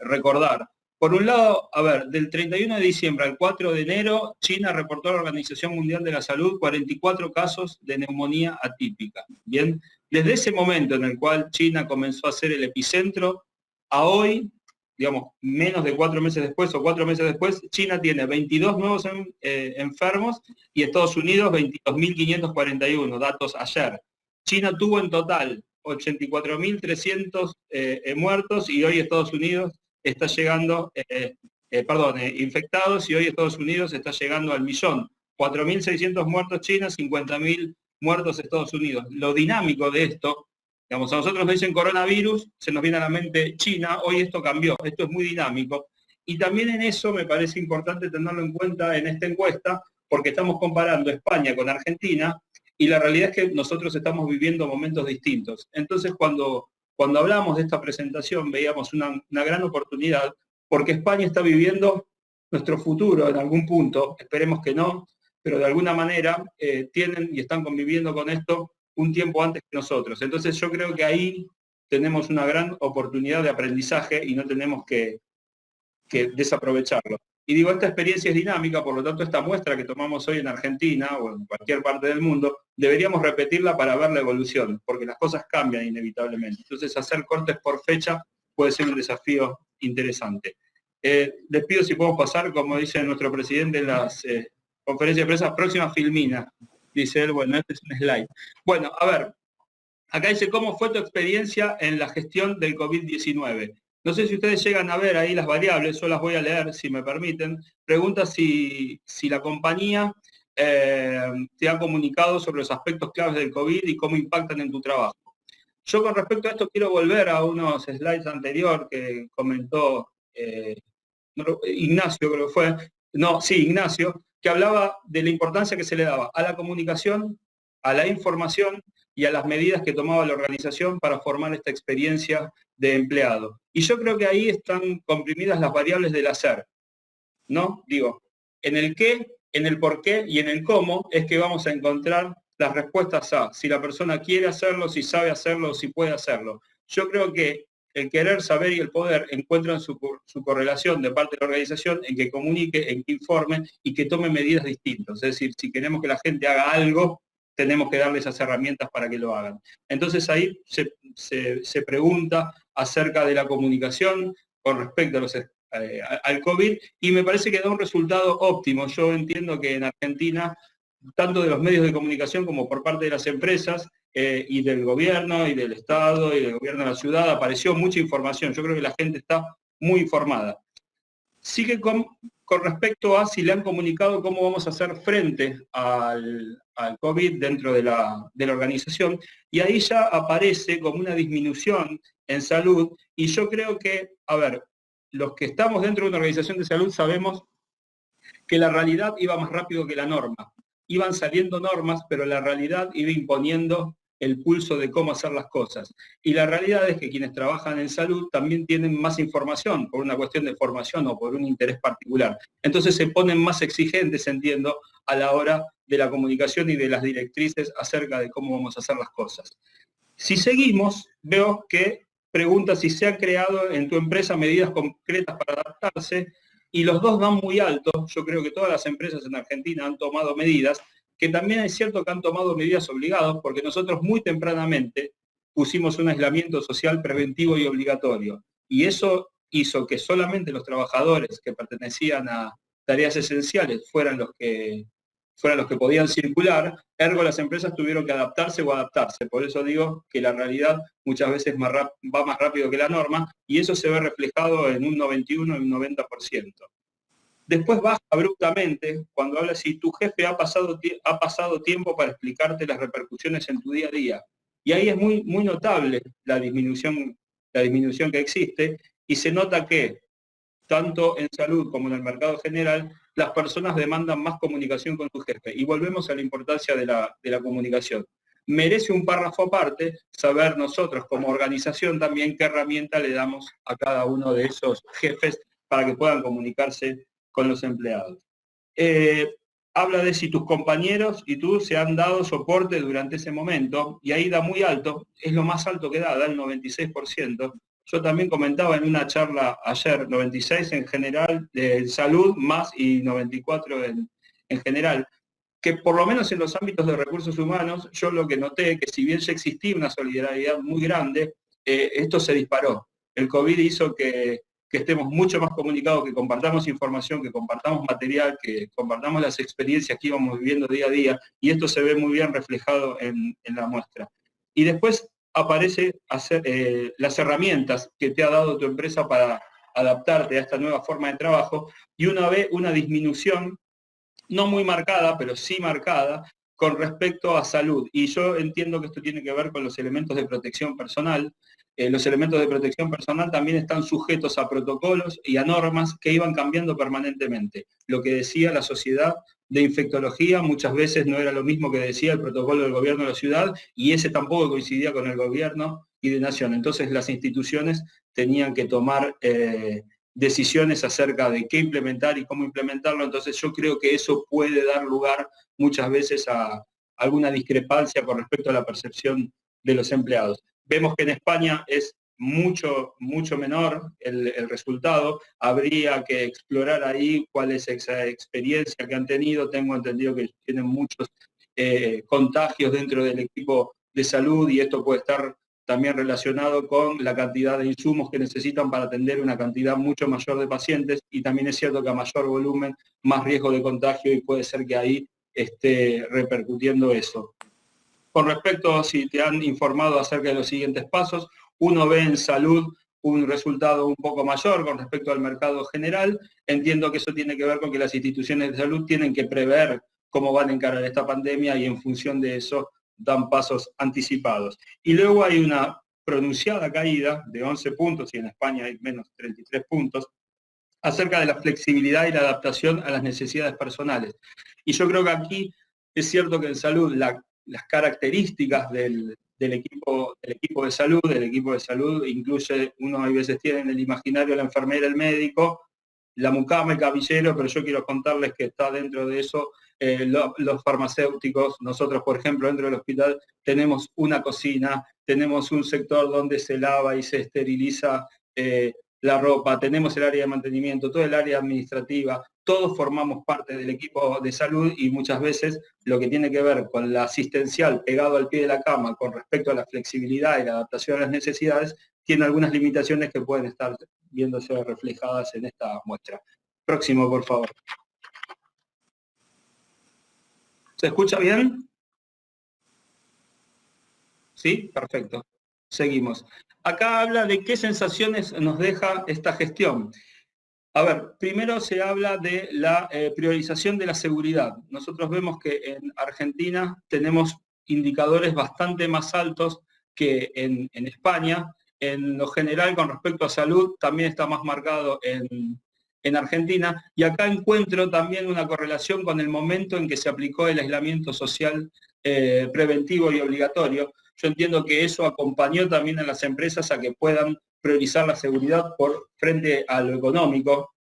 recordar. Por un lado, a ver, del 31 de diciembre al 4 de enero, China reportó a la Organización Mundial de la Salud 44 casos de neumonía atípica. Bien, desde ese momento en el cual China comenzó a ser el epicentro, a hoy, digamos, menos de 4 meses después o 4 meses después, China tiene 22 nuevos enfermos y Estados Unidos 22.541, datos ayer. China tuvo en total 84.300 muertos y hoy Estados Unidos está llegando, infectados, y hoy Estados Unidos está llegando al millón. 4.600 muertos China, 50.000 muertos Estados Unidos. Lo dinámico de esto, digamos, a nosotros nos dicen coronavirus, se nos viene a la mente China, hoy esto cambió, esto es muy dinámico. Y también en eso me parece importante tenerlo en cuenta en esta encuesta, porque estamos comparando España con Argentina, y la realidad es que nosotros estamos viviendo momentos distintos. Entonces, cuando hablamos de esta presentación, veíamos una gran oportunidad, porque España está viviendo nuestro futuro en algún punto, esperemos que no, pero de alguna manera tienen y están conviviendo con esto un tiempo antes que nosotros. Entonces yo creo que ahí tenemos una gran oportunidad de aprendizaje y no tenemos que desaprovecharlo. Y digo, esta experiencia es dinámica, por lo tanto esta muestra que tomamos hoy en Argentina o en cualquier parte del mundo, deberíamos repetirla para ver la evolución, porque las cosas cambian inevitablemente. Entonces hacer cortes por fecha puede ser un desafío interesante. Les pido si podemos pasar, como dice nuestro presidente en las conferencias de prensa, próxima filmina. Dice él, bueno, este es un slide. Bueno, a ver, acá dice, ¿cómo fue tu experiencia en la gestión del COVID-19? No sé si ustedes llegan a ver ahí las variables, yo las voy a leer si me permiten. Pregunta si la compañía te ha comunicado sobre los aspectos claves del COVID y cómo impactan en tu trabajo. Yo con respecto a esto quiero volver a unos slides anterior que comentó Ignacio, creo que fue. No, sí, Ignacio, que hablaba de la importancia que se le daba a la comunicación, a la información y a las medidas que tomaba la organización para formar esta experiencia de empleado. Y yo creo que ahí están comprimidas las variables del hacer, ¿no? Digo, en el qué, en el por qué y en el cómo es que vamos a encontrar las respuestas a si la persona quiere hacerlo, si sabe hacerlo, si puede hacerlo. Yo creo que el querer, saber y el poder encuentran su correlación de parte de la organización en que comunique, en que informe y que tome medidas distintas. Es decir, si queremos que la gente haga algo, tenemos que darle esas herramientas para que lo hagan. Entonces ahí se pregunta acerca de la comunicación con respecto al COVID y me parece que da un resultado óptimo. Yo entiendo que en Argentina, tanto de los medios de comunicación como por parte de las empresas y del gobierno y del Estado y del gobierno de la ciudad, apareció mucha información. Yo creo que la gente está muy informada. Sí que con respecto a si le han comunicado cómo vamos a hacer frente al COVID dentro de la organización, y ahí ya aparece como una disminución en salud, y yo creo que, a ver, los que estamos dentro de una organización de salud sabemos que la realidad iba más rápido que la norma. Iban saliendo normas, pero la realidad iba imponiendo el pulso de cómo hacer las cosas. Y la realidad es que quienes trabajan en salud también tienen más información por una cuestión de formación o por un interés particular. Entonces se ponen más exigentes, entiendo, a la hora de la comunicación y de las directrices acerca de cómo vamos a hacer las cosas. Si seguimos, veo que pregunta si se han creado en tu empresa medidas concretas para adaptarse, y los dos van muy alto. Yo creo que todas las empresas en Argentina han tomado medidas, que también es cierto que han tomado medidas obligadas, porque nosotros muy tempranamente pusimos un aislamiento social preventivo y obligatorio. Y eso hizo que solamente los trabajadores que pertenecían a tareas esenciales fueran los que podían circular, ergo las empresas tuvieron que adaptarse o adaptarse. Por eso digo que la realidad muchas veces va más rápido que la norma, y eso se ve reflejado en un 91 y un 90%. Después baja abruptamente cuando habla si tu jefe ha pasado tiempo para explicarte las repercusiones en tu día a día. Y ahí es muy, muy notable la disminución que existe, y se nota que tanto en salud como en el mercado general, las personas demandan más comunicación con su jefe. Y volvemos a la importancia de la comunicación. Merece un párrafo aparte saber nosotros como organización también qué herramienta le damos a cada uno de esos jefes para que puedan comunicarse con los empleados. Habla de si tus compañeros y tú se han dado soporte durante ese momento, y ahí da muy alto, es lo más alto que da el 96%. Yo también comentaba en una charla ayer, 96 en general de salud más y 94 en general, que por lo menos en los ámbitos de recursos humanos, yo lo que noté, que si bien ya existía una solidaridad muy grande, esto se disparó. El COVID hizo que estemos mucho más comunicados, que compartamos información, que compartamos material, que compartamos las experiencias que íbamos viviendo día a día, y esto se ve muy bien reflejado en la muestra. Y después aparece las herramientas que te ha dado tu empresa para adaptarte a esta nueva forma de trabajo, y uno ve una disminución, no muy marcada, pero sí marcada, con respecto a salud. Y yo entiendo que esto tiene que ver con los elementos de protección personal. Los elementos de protección personal también están sujetos a protocolos y a normas que iban cambiando permanentemente. Lo que decía la sociedad de infectología muchas veces no era lo mismo que decía el protocolo del gobierno de la ciudad, y ese tampoco coincidía con el gobierno y de nación. Entonces las instituciones tenían que tomar decisiones acerca de qué implementar y cómo implementarlo. Entonces yo creo que eso puede dar lugar muchas veces a alguna discrepancia con respecto a la percepción de los empleados. Vemos que en España es mucho, mucho menor el resultado. Habría que explorar ahí cuál es esa experiencia que han tenido. Tengo entendido que tienen muchos contagios dentro del equipo de salud, y esto puede estar también relacionado con la cantidad de insumos que necesitan para atender una cantidad mucho mayor de pacientes, y también es cierto que a mayor volumen, más riesgo de contagio, y puede ser que ahí esté repercutiendo eso. Con respecto a si te han informado acerca de los siguientes pasos, uno ve en salud un resultado un poco mayor con respecto al mercado general. Entiendo que eso tiene que ver con que las instituciones de salud tienen que prever cómo van a encarar esta pandemia, y en función de eso dan pasos anticipados. Y luego hay una pronunciada caída de 11 puntos, y en España hay menos 33 puntos, acerca de la flexibilidad y la adaptación a las necesidades personales. Y yo creo que aquí es cierto que en salud las características del equipo de salud incluye, uno a veces tiene en el imaginario la enfermera, el médico, la mucama, el camillero, pero yo quiero contarles que está dentro de eso los farmacéuticos. Nosotros, por ejemplo, dentro del hospital tenemos una cocina, tenemos un sector donde se lava y se esteriliza la ropa, tenemos el área de mantenimiento, todo el área administrativa, todos formamos parte del equipo de salud, y muchas veces lo que tiene que ver con la asistencial pegado al pie de la cama con respecto a la flexibilidad y la adaptación a las necesidades, tiene algunas limitaciones que pueden estar viéndose reflejadas en esta muestra. Próximo, por favor. ¿Se escucha bien? ¿Sí? Perfecto. Seguimos. Acá habla de qué sensaciones nos deja esta gestión. A ver, primero se habla de la priorización de la seguridad. Nosotros vemos que en Argentina tenemos indicadores bastante más altos que en España. En lo general, con respecto a salud, también está más marcado en Argentina. Y acá encuentro también una correlación con el momento en que se aplicó el aislamiento social preventivo y obligatorio. Yo entiendo que eso acompañó también a las empresas a que puedan priorizar la seguridad por frente a lo económico.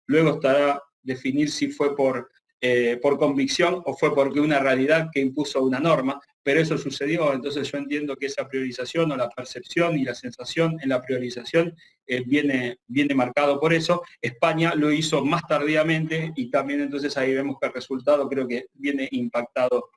Luego estará definir si fue por convicción o fue porque una realidad que impuso una norma, pero eso sucedió. Entonces yo entiendo que esa priorización, o la percepción y la sensación en la priorización viene marcado por eso. España lo hizo más tardíamente, y también entonces ahí vemos que el resultado creo que viene impactado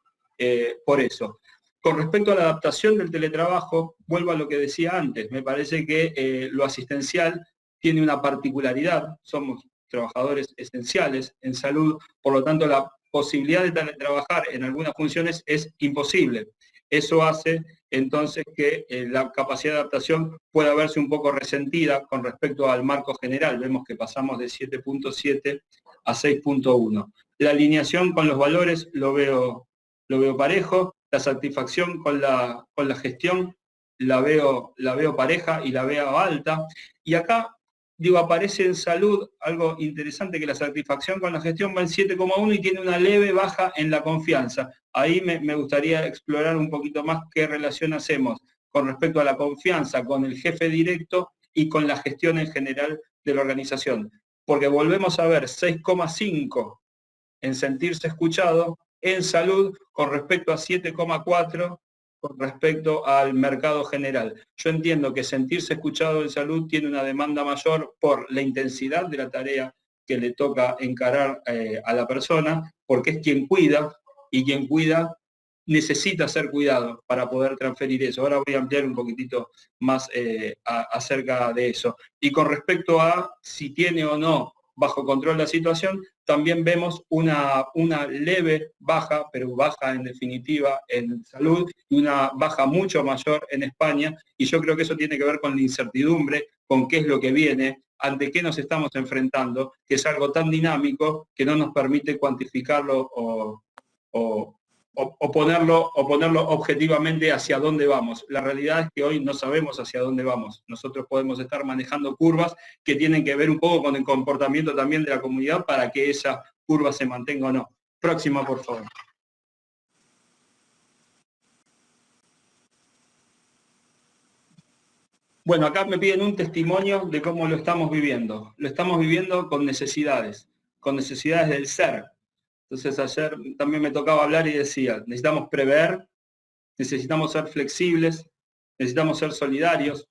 por eso. Con respecto a la adaptación del teletrabajo, vuelvo a lo que decía antes. Me parece que lo asistencial tiene una particularidad. Somos trabajadores esenciales en salud, por lo tanto la posibilidad de teletrabajar en algunas funciones es imposible. Eso hace entonces que la capacidad de adaptación pueda verse un poco resentida con respecto al marco general. Vemos que pasamos de 7.7 a 6.1. La alineación con los valores lo veo parejo, la satisfacción con la gestión la veo pareja y la veo alta. Y acá, digo, aparece en salud algo interesante, que la satisfacción con la gestión va en 7,1 y tiene una leve baja en la confianza. Ahí me gustaría explorar un poquito más qué relación hacemos con respecto a la confianza con el jefe directo y con la gestión en general de la organización. Porque volvemos a ver 6,5 en sentirse escuchado en salud con respecto a 7,4 con respecto al mercado general. Yo entiendo que sentirse escuchado en salud tiene una demanda mayor por la intensidad de la tarea que le toca encarar a la persona, porque es quien cuida, y quien cuida necesita ser cuidado para poder transferir eso. Ahora voy a ampliar un poquitito más acerca de eso. Y con respecto a si tiene o no bajo control la situación, también vemos una leve baja, pero baja en definitiva en salud, y una baja mucho mayor en España, y yo creo que eso tiene que ver con la incertidumbre, con qué es lo que viene, ante qué nos estamos enfrentando, que es algo tan dinámico que no nos permite cuantificarlo o ponerlo objetivamente hacia dónde vamos. La realidad es que hoy no sabemos hacia dónde vamos. Nosotros podemos estar manejando curvas que tienen que ver un poco con el comportamiento también de la comunidad para que esa curva se mantenga o no. Próxima, por favor. Bueno, acá me piden un testimonio de cómo lo estamos viviendo. Lo estamos viviendo con necesidades del ser. Entonces ayer también me tocaba hablar y decía, necesitamos prever, necesitamos ser flexibles, necesitamos ser solidarios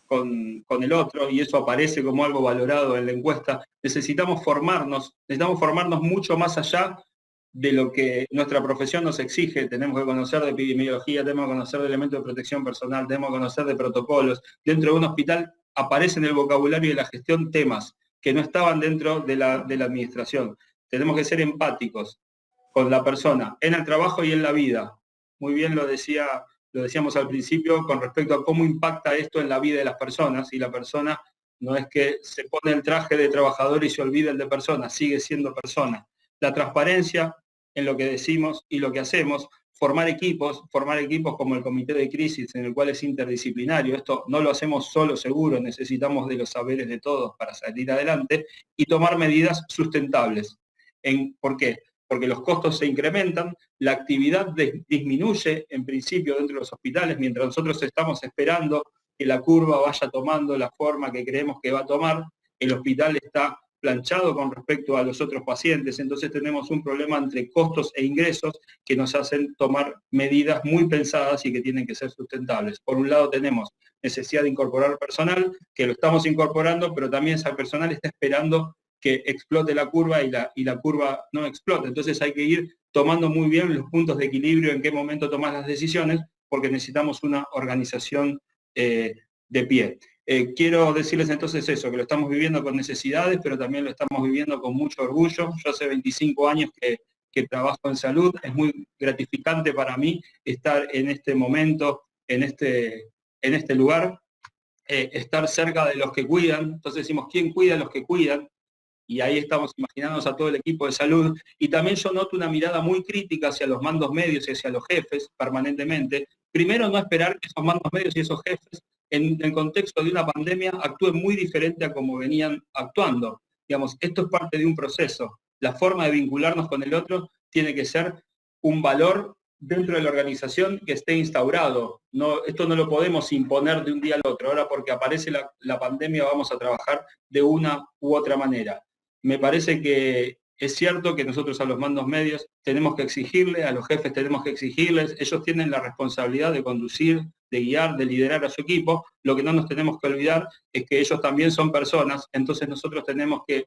con el otro, y eso aparece como algo valorado en la encuesta. Necesitamos formarnos mucho más allá de lo que nuestra profesión nos exige. Tenemos que conocer de epidemiología, tenemos que conocer de elementos de protección personal, tenemos que conocer de protocolos. Dentro de un hospital aparecen en el vocabulario de la gestión temas que no estaban dentro de la administración. Tenemos que ser empáticos con la persona, en el trabajo y en la vida. Muy bien lo decíamos al principio con respecto a cómo impacta esto en la vida de las personas, y la persona no es que se pone el traje de trabajador y se olvida el de persona, sigue siendo persona. La transparencia en lo que decimos y lo que hacemos, formar equipos como el comité de crisis, en el cual es interdisciplinario. Esto no lo hacemos solo, seguro, necesitamos de los saberes de todos para salir adelante, y tomar medidas sustentables. ¿Por qué? Porque los costos se incrementan, la actividad disminuye en principio dentro de los hospitales, mientras nosotros estamos esperando que la curva vaya tomando la forma que creemos que va a tomar. El hospital está planchado con respecto a los otros pacientes, entonces tenemos un problema entre costos e ingresos que nos hacen tomar medidas muy pensadas y que tienen que ser sustentables. Por un lado tenemos necesidad de incorporar personal, que lo estamos incorporando, pero también ese personal está esperando que explote la curva y la curva no explota. Entonces hay que ir tomando muy bien los puntos de equilibrio, en qué momento tomar las decisiones, porque necesitamos una organización de pie. Quiero decirles entonces eso, que lo estamos viviendo con necesidades, pero también lo estamos viviendo con mucho orgullo. Yo hace 25 años que trabajo en salud, es muy gratificante para mí estar en este momento, en este lugar, estar cerca de los que cuidan. Entonces decimos, ¿quién cuida a los que cuidan? Y ahí estamos imaginándonos a todo el equipo de salud. Y también yo noto una mirada muy crítica hacia los mandos medios y hacia los jefes permanentemente. Primero, no esperar que esos mandos medios y esos jefes, en el contexto de una pandemia, actúen muy diferente a como venían actuando. Digamos, esto es parte de un proceso. La forma de vincularnos con el otro tiene que ser un valor dentro de la organización que esté instaurado. Esto no lo podemos imponer de un día al otro. Ahora, porque aparece la pandemia, vamos a trabajar de una u otra manera. Me parece que es cierto que nosotros a los mandos medios tenemos que exigirle, a los jefes tenemos que exigirles, ellos tienen la responsabilidad de conducir, de guiar, de liderar a su equipo. Lo que no nos tenemos que olvidar es que ellos también son personas, entonces nosotros tenemos que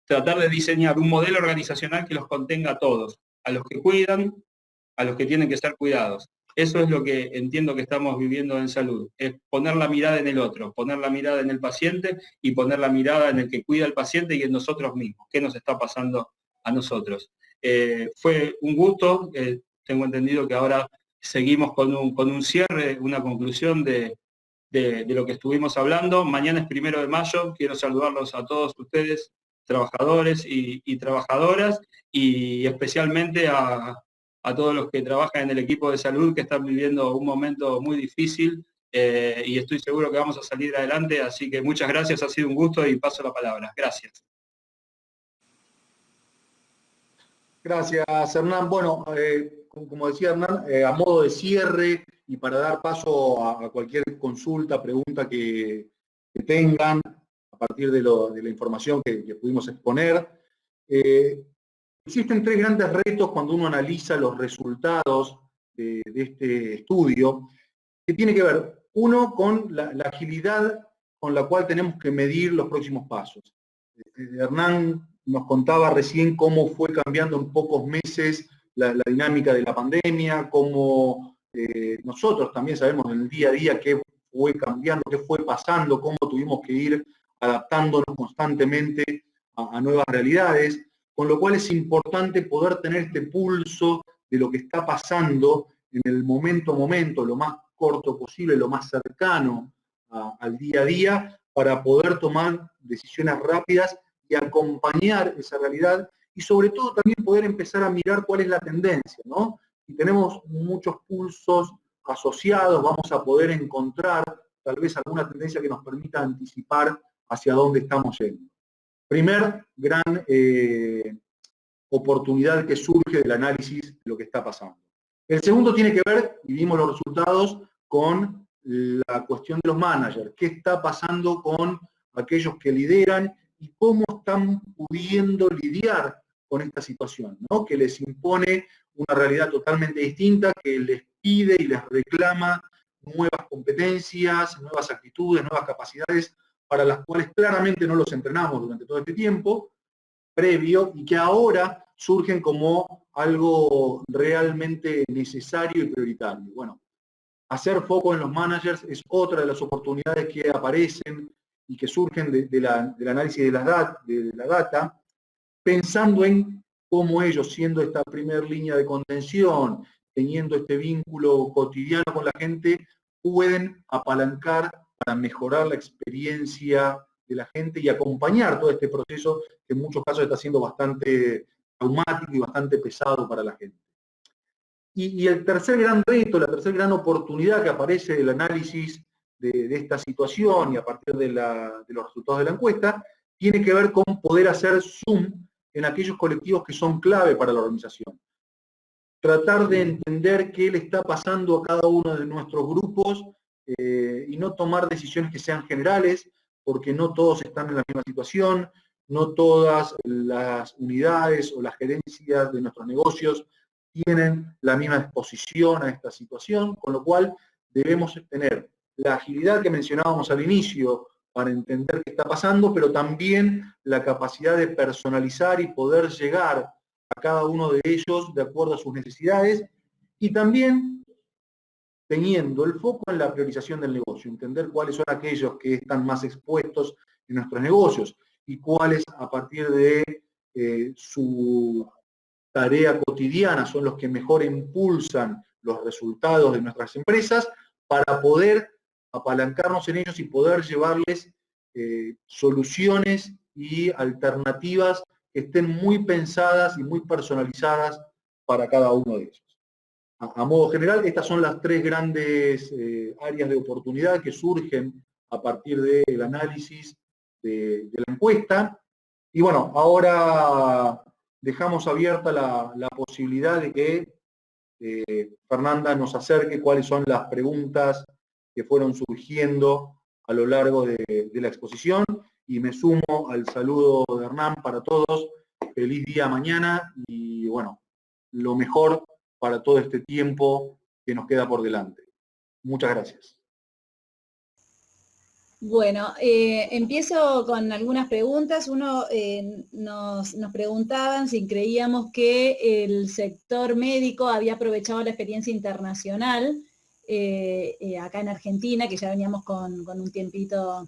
tratar de diseñar un modelo organizacional que los contenga a todos, a los que cuidan, a los que tienen que ser cuidados. Eso es lo que entiendo que estamos viviendo en salud, es poner la mirada en el otro, poner la mirada en el paciente y poner la mirada en el que cuida al paciente y en nosotros mismos, qué nos está pasando a nosotros. Fue un gusto, tengo entendido que ahora seguimos con un cierre, una conclusión de lo que estuvimos hablando. Mañana es 1 de mayo, quiero saludarlos a todos ustedes trabajadores y trabajadoras, y especialmente a todos los que trabajan en el equipo de salud que están viviendo un momento muy difícil, y estoy seguro que vamos a salir adelante, así que muchas gracias, ha sido un gusto y paso la palabra. Gracias. Gracias, Hernán. Bueno, como decía Hernán, a modo de cierre y para dar paso a cualquier consulta, pregunta que tengan a partir de la información que pudimos exponer, existen tres grandes retos cuando uno analiza los resultados de este estudio, que tiene que ver, uno, con la agilidad con la cual tenemos que medir los próximos pasos. Hernán nos contaba recién cómo fue cambiando en pocos meses la dinámica de la pandemia, cómo nosotros también sabemos en el día a día qué fue cambiando, qué fue pasando, cómo tuvimos que ir adaptándonos constantemente a nuevas realidades, con lo cual es importante poder tener este pulso de lo que está pasando en el momento a momento, lo más corto posible, lo más cercano al día a día, para poder tomar decisiones rápidas y acompañar esa realidad, y sobre todo también poder empezar a mirar cuál es la tendencia, ¿no? Si tenemos muchos pulsos asociados, vamos a poder encontrar tal vez alguna tendencia que nos permita anticipar hacia dónde estamos yendo. Primer gran oportunidad que surge del análisis de lo que está pasando. El segundo tiene que ver, y vimos los resultados, con la cuestión de los managers. ¿Qué está pasando con aquellos que lideran y cómo están pudiendo lidiar con esta situación, ¿no? Que les impone una realidad totalmente distinta, que les pide y les reclama nuevas competencias, nuevas actitudes, nuevas capacidades, para las cuales claramente no los entrenamos durante todo este tiempo previo, y que ahora surgen como algo realmente necesario y prioritario. Bueno, hacer foco en los managers es otra de las oportunidades que aparecen y que surgen del análisis de la data, pensando en cómo ellos, siendo esta primera línea de contención, teniendo este vínculo cotidiano con la gente, pueden apalancar para mejorar la experiencia de la gente y acompañar todo este proceso que en muchos casos está siendo bastante traumático y bastante pesado para la gente. Y el tercer gran reto, la tercera gran oportunidad que aparece del análisis de esta situación y a partir de los resultados de la encuesta, tiene que ver con poder hacer zoom en aquellos colectivos que son clave para la organización. Tratar de entender qué le está pasando a cada uno de nuestros grupos y no tomar decisiones que sean generales, porque no todos están en la misma situación, no todas las unidades o las gerencias de nuestros negocios tienen la misma exposición a esta situación, con lo cual debemos tener la agilidad que mencionábamos al inicio para entender qué está pasando, pero también la capacidad de personalizar y poder llegar a cada uno de ellos de acuerdo a sus necesidades, y también teniendo el foco en la priorización del negocio, entender cuáles son aquellos que están más expuestos en nuestros negocios y cuáles a partir de su tarea cotidiana son los que mejor impulsan los resultados de nuestras empresas, para poder apalancarnos en ellos y poder llevarles soluciones y alternativas que estén muy pensadas y muy personalizadas para cada uno de ellos. A modo general, estas son las tres grandes áreas de oportunidad que surgen a partir del análisis de la encuesta. Y bueno, ahora dejamos abierta la posibilidad de que Fernanda nos acerque cuáles son las preguntas que fueron surgiendo a lo largo de la exposición, y me sumo al saludo de Hernán para todos. Feliz día mañana y bueno, lo mejor para todo este tiempo que nos queda por delante. Muchas gracias. Bueno, empiezo con algunas preguntas. Uno, nos preguntaban si creíamos que el sector médico había aprovechado la experiencia internacional acá en Argentina, que ya veníamos con un tiempito,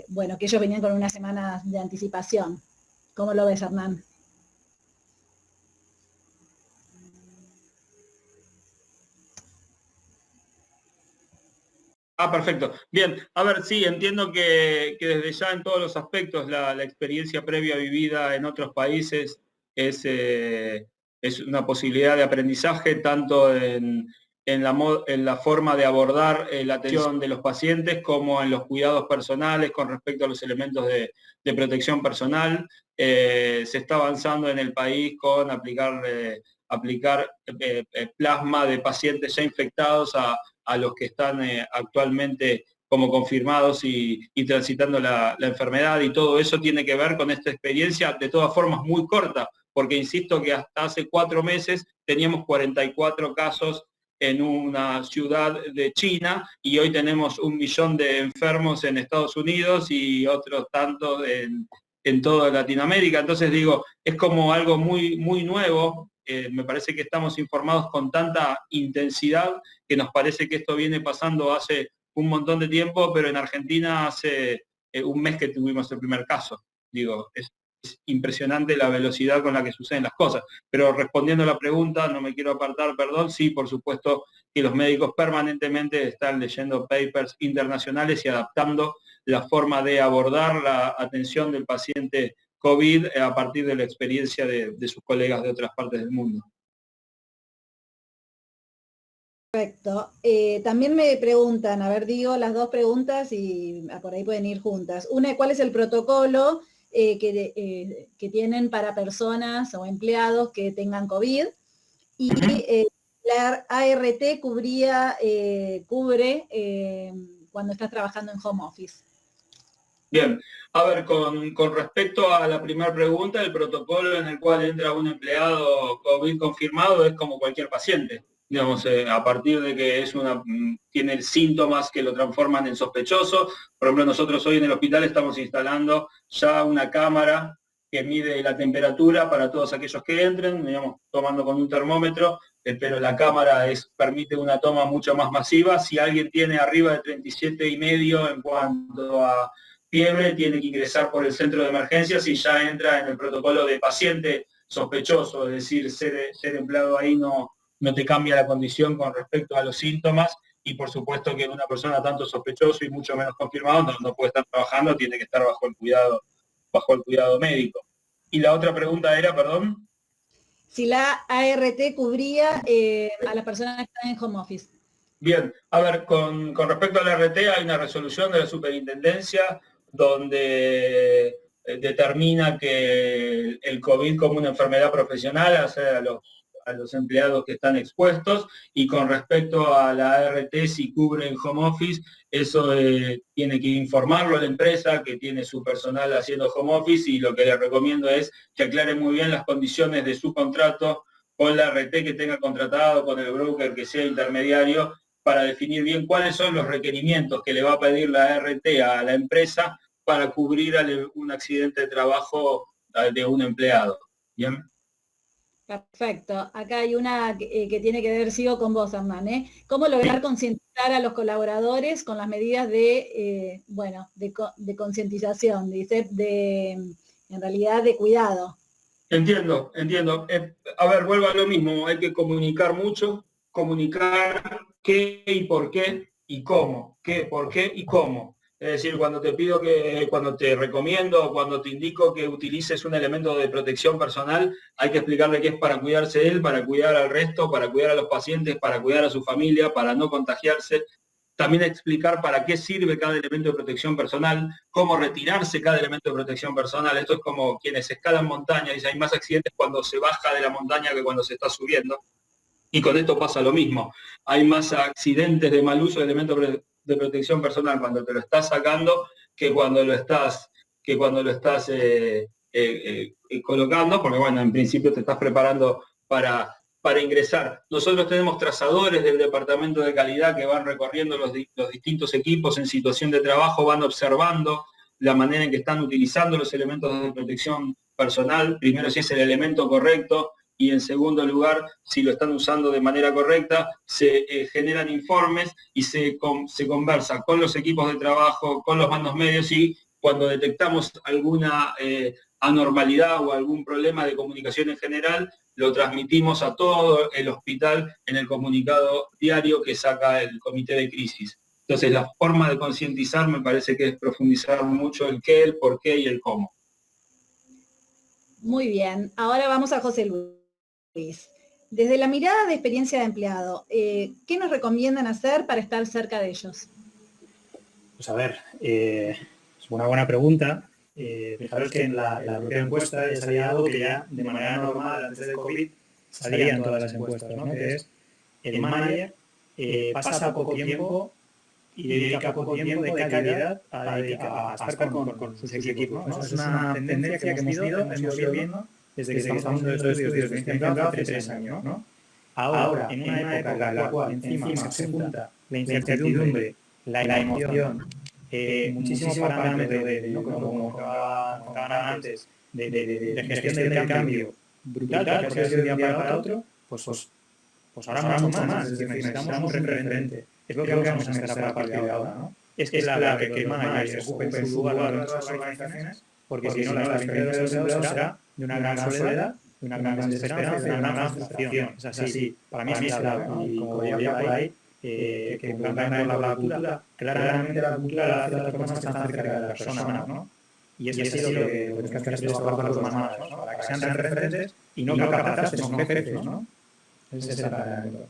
bueno, que ellos venían con unas semanas de anticipación. ¿Cómo lo ves, Hernán? Perfecto. Bien, a ver, sí, entiendo que desde ya en todos los aspectos la experiencia previa vivida en otros países es una posibilidad de aprendizaje, tanto en la forma de abordar la atención de los pacientes como en los cuidados personales con respecto a los elementos de protección personal. Se está avanzando en el país con aplicar plasma de pacientes ya infectados a los que están actualmente como confirmados y transitando la enfermedad, y todo eso tiene que ver con esta experiencia, de todas formas muy corta, porque insisto que hasta hace 4 meses teníamos 44 casos en una ciudad de China y hoy tenemos 1 millón de enfermos en Estados Unidos y otros tantos en toda Latinoamérica. Entonces digo, es como algo muy, muy nuevo. Me parece que estamos informados con tanta intensidad que nos parece que esto viene pasando hace un montón de tiempo, pero en Argentina hace 1 mes que tuvimos el primer caso. Digo, es impresionante la velocidad con la que suceden las cosas. Pero respondiendo a la pregunta, no me quiero apartar, perdón, sí, por supuesto que los médicos permanentemente están leyendo papers internacionales y adaptando la forma de abordar la atención del paciente COVID a partir de la experiencia de sus colegas de otras partes del mundo. Perfecto. También me preguntan, a ver, digo las 2 preguntas y por ahí pueden ir juntas. Una, ¿cuál es el protocolo que tienen para personas o empleados que tengan COVID? Y la ART cubre cuando estás trabajando en home office. Bien, a ver, con respecto a la primera pregunta, el protocolo en el cual entra un empleado COVID confirmado es como cualquier paciente. Digamos, a partir de que tiene síntomas que lo transforman en sospechoso. Por ejemplo, nosotros hoy en el hospital estamos instalando ya una cámara que mide la temperatura para todos aquellos que entren, digamos, tomando con un termómetro, pero la cámara permite una toma mucho más masiva. Si alguien tiene arriba de 37,5 en cuanto a fiebre, tiene que ingresar por el centro de emergencias y ya entra en el protocolo de paciente sospechoso, es decir, ser empleado ahí no te cambia la condición con respecto a los síntomas, y por supuesto que una persona tanto sospechoso y mucho menos confirmado no puede estar trabajando, tiene que estar bajo el cuidado médico. Y la otra pregunta era, perdón. Si la ART cubría a las personas que están en home office. Bien, a ver, con respecto a la ART hay una resolución de la superintendencia donde determina que el COVID como una enfermedad profesional hace a los empleados que están expuestos, y con respecto a la ART, si cubre en home office, eso tiene que informarlo a la empresa que tiene su personal haciendo home office, y lo que le recomiendo es que aclare muy bien las condiciones de su contrato con la ART que tenga contratado, con el broker que sea intermediario, para definir bien cuáles son los requerimientos que le va a pedir la ART a la empresa para cubrir un accidente de trabajo de un empleado. ¿Bien? Perfecto. Acá hay una que tiene que ver, sigo con vos, Hernán, ¿eh? ¿Cómo lograr concientizar a los colaboradores con las medidas de concientización, en realidad de cuidado? Entiendo. A ver, vuelvo a lo mismo, hay que comunicar mucho, comunicar qué y por qué y cómo, qué, por qué y cómo. Es decir, cuando te recomiendo, cuando te indico que utilices un elemento de protección personal, hay que explicarle que es para cuidarse él, para cuidar al resto, para cuidar a los pacientes, para cuidar a su familia, para no contagiarse. También explicar para qué sirve cada elemento de protección personal, cómo retirarse cada elemento de protección personal. Esto es como quienes escalan montañas, y hay más accidentes cuando se baja de la montaña que cuando se está subiendo. Y con esto pasa lo mismo. Hay más accidentes de mal uso de elementos de protección personal cuando te lo estás sacando que cuando lo estás colocando, porque bueno, en principio te estás preparando para ingresar. Nosotros tenemos trazadores del departamento de calidad que van recorriendo los distintos equipos en situación de trabajo, van observando la manera en que están utilizando los elementos de protección personal, primero si es el elemento correcto, y en segundo lugar, si lo están usando de manera correcta, se generan informes y se conversa con los equipos de trabajo, con los mandos medios, y cuando detectamos alguna anormalidad o algún problema de comunicación en general, lo transmitimos a todo el hospital en el comunicado diario que saca el comité de crisis. Entonces la forma de concientizar me parece que es profundizar mucho el qué, el por qué y el cómo. Muy bien, ahora vamos a José Luis. Desde la mirada de experiencia de empleado, ¿qué nos recomiendan hacer para estar cerca de ellos? Pues a ver, es una buena pregunta. Fijaros que en la propia encuesta ya salía algo que ya de manera normal antes del COVID salía en todas las encuestas, ¿no? Que es el manager pasa poco tiempo y dedica poco tiempo de calidad a estar con sus equipos, ¿no? Eso es una tendencia que hemos ido viendo desde que estamos haciendo estudios de experiencia de empleado hace 3 años, ¿no? Ahora, en una época en la cual encima se junta la incertidumbre, la emoción, muchísimo parámetro ¿no? como contaban antes, de gestión del cambio brutal, que ha sido de un día para otro, pues ahora mucho más. Es decir, necesitamos un referente. Es lo que vamos a necesitar para partir de ahora, ¿no? Es clave que el manager se ocupe en su lugar en todas las organizaciones, porque si no, la experiencia de los empleados será de una gran soledad, de una gran desesperanza y de una gran frustración. Es así, para mí es clave, ¿no? Y como veía por ahí, que implantan la cultura, claramente la cultura la hace a las personas que están cerca de la persona, ¿no? Y es así lo que tenemos que hacer es trabajar con los managers, ¿no? Para que sean referentes y no capaces, sino jefes, ¿no? Ese es el parámetro.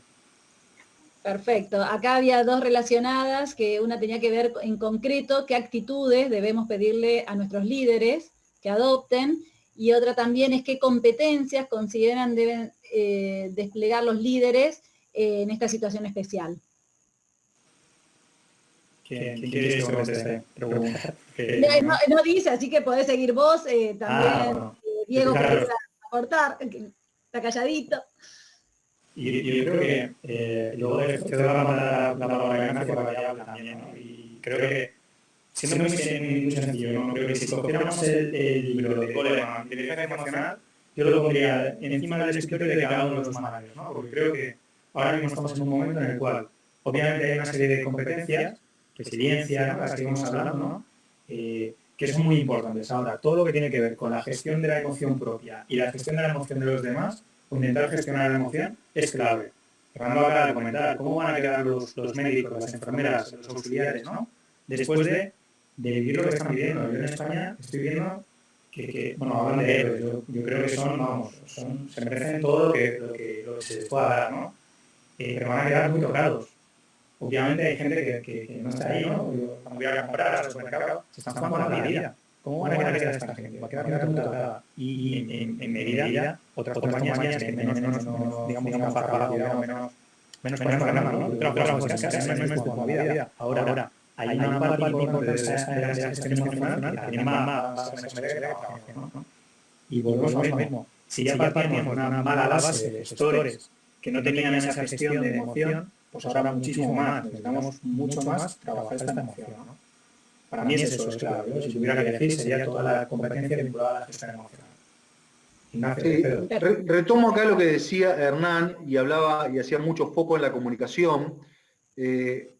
Perfecto. Acá había dos relacionadas, que una tenía que ver en concreto qué actitudes debemos pedirle a nuestros líderes que adopten, y otra también es qué competencias consideran deben desplegar los líderes en esta situación especial. ¿Quién quiere que conteste? Pregunta. No dice, así que podés seguir vos, también bueno. Diego, claro. Querés aportar, está calladito. Y yo creo que luego te doy la palabra a Ignacio para que hable también, ¿no? Y creo que, siendo muy sencillo, ¿no? Creo que si cogiéramos el libro de Goleman, Inteligencia Emocional, yo lo pondría encima del escritorio de cada uno de los managers, ¿no? Porque creo que ahora mismo estamos en un momento en el cual, obviamente, hay una serie de competencias, resiliencia, ¿no? Las que íbamos hablando, ¿no? Que son muy importantes. Ahora, todo lo que tiene que ver con la gestión de la emoción propia y la gestión de la emoción de los demás, intentar gestionar la emoción es clave. Fernando acaba de comentar cómo van a quedar los médicos, las enfermeras, los auxiliares, ¿no? Después de vivir lo que están viviendo. Yo en España estoy viendo que bueno, hablan de héroes, yo creo que se merecen todo lo que se les pueda dar, ¿no? Pero van a quedar muy tocados. Obviamente hay gente que no está ahí, ¿no? Yo, cuando voy a comprar al supermercado, se están jugando la vida. ¿Cómo van a quedar esta gente? Va a quedar muy tocada. Y en medida, otras compañías que menos digamos, facilidad, menos problema, ¿no? Otras que hacen menos como vida. Ahora, hay una parte importante de la gestión emocional que tiene más ¿no? Y volvemos a lo mismo. Si ya partíamos de una mala base de gestores que no tenían esa gestión de emoción, pues ahora muchísimo más. Necesitamos mucho más trabajar esta emoción, ¿no? Para mí es eso, es clave, ¿no? Si tuviera que elegir, sería toda la competencia vinculada a la gestión emocional. Sí, retomo acá lo que decía Hernán y hablaba y hacía mucho foco en la comunicación.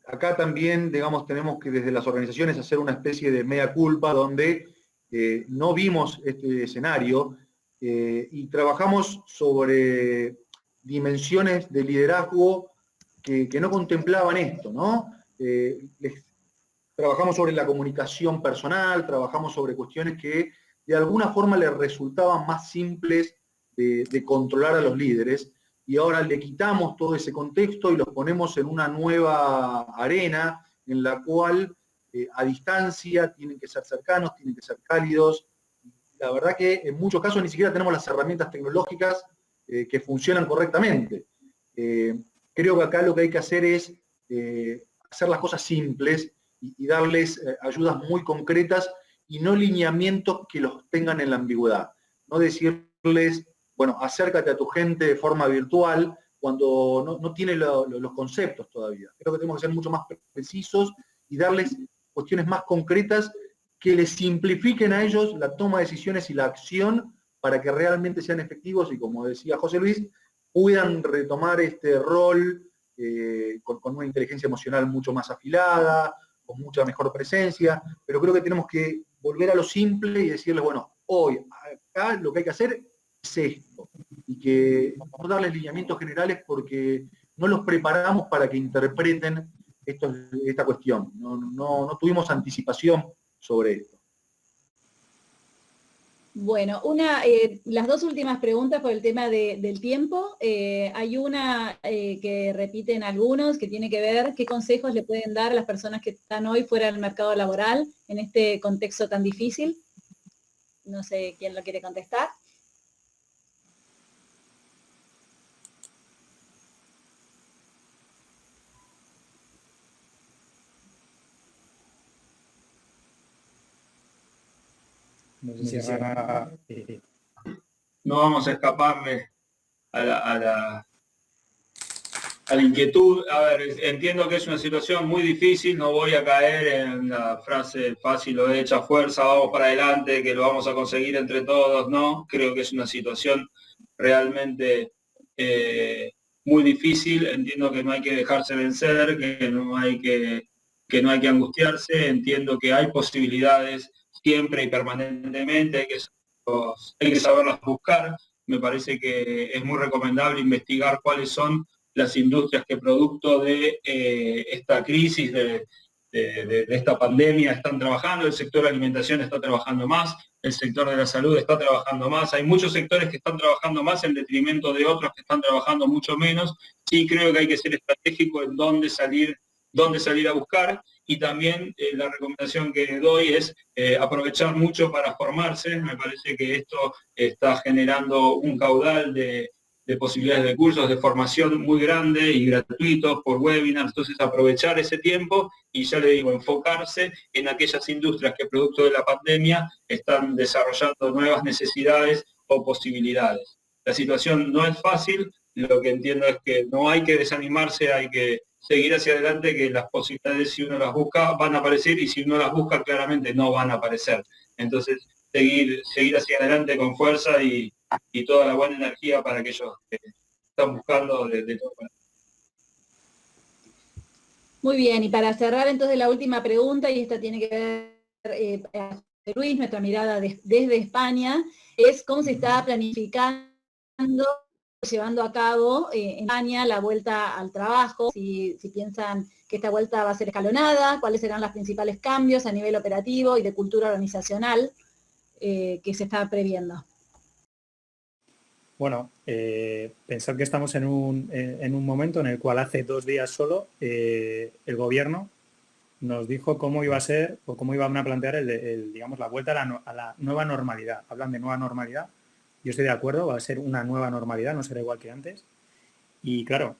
Acá también, digamos, tenemos que desde las organizaciones hacer una especie de mea culpa donde no vimos este escenario y trabajamos sobre dimensiones de liderazgo que no contemplaban esto, ¿no? Trabajamos sobre la comunicación personal, trabajamos sobre cuestiones que de alguna forma les resultaban más simples de controlar a los líderes, y ahora le quitamos todo ese contexto y los ponemos en una nueva arena en la cual a distancia tienen que ser cercanos, tienen que ser cálidos. La verdad que en muchos casos ni siquiera tenemos las herramientas tecnológicas que funcionan correctamente. Creo que acá lo que hay que hacer es hacer las cosas simples y darles ayudas muy concretas y no lineamientos que los tengan en la ambigüedad. No decirles, bueno, acércate a tu gente de forma virtual cuando no tiene los conceptos todavía. Creo que tenemos que ser mucho más precisos y darles cuestiones más concretas que les simplifiquen a ellos la toma de decisiones y la acción para que realmente sean efectivos y, como decía José Luis, puedan retomar este rol con una inteligencia emocional mucho más afilada, con mucha mejor presencia, pero creo que tenemos que volver a lo simple y decirles, bueno, hoy, acá lo que hay que hacer es esto, y que no darles lineamientos generales porque no los preparamos para que interpreten esta cuestión. No tuvimos anticipación sobre esto. Bueno, las dos últimas preguntas por el tema del tiempo. Hay una que repiten algunos, que tiene que ver qué consejos le pueden dar a las personas que están hoy fuera del mercado laboral en este contexto tan difícil. No sé quién lo quiere contestar. No sé si Ana... No vamos a escaparle a la inquietud. A ver, entiendo que es una situación muy difícil, no voy a caer en la frase fácil o hecha fuerza, vamos para adelante, que lo vamos a conseguir entre todos, no, creo que es una situación realmente muy difícil, entiendo que no hay que dejarse vencer, que no hay que angustiarse, entiendo que hay posibilidades siempre y permanentemente, hay que saberlas buscar, me parece que es muy recomendable investigar cuáles son las industrias que producto de esta crisis, de esta pandemia, están trabajando, el sector de alimentación está trabajando más, el sector de la salud está trabajando más, hay muchos sectores que están trabajando más en detrimento de otros que están trabajando mucho menos. Sí creo que hay que ser estratégico en dónde salir a buscar, y también la recomendación que doy es aprovechar mucho para formarse. Me parece que esto está generando un caudal de posibilidades de cursos de formación muy grande y gratuitos por webinars, entonces aprovechar ese tiempo y ya le digo, enfocarse en aquellas industrias que producto de la pandemia están desarrollando nuevas necesidades o posibilidades. La situación no es fácil, lo que entiendo es que no hay que desanimarse, hay que seguir hacia adelante, que las posibilidades, si uno las busca, van a aparecer, y si uno las busca, claramente no van a aparecer. Entonces, seguir hacia adelante con fuerza y toda la buena energía para aquellos que están buscando de todo. Muy bien, y para cerrar entonces la última pregunta, y esta tiene que ver, Luis, nuestra mirada desde España, es cómo se está planificando, llevando a cabo en España la vuelta al trabajo, si piensan que esta vuelta va a ser escalonada, cuáles serán los principales cambios a nivel operativo y de cultura organizacional que se está previendo. Bueno, pensar que estamos en un momento en el cual hace 2 días solo el gobierno nos dijo cómo iba a ser o cómo iban a plantear digamos, la vuelta a la nueva normalidad. Hablan de nueva normalidad. Yo estoy de acuerdo, va a ser una nueva normalidad, no será igual que antes. Y claro,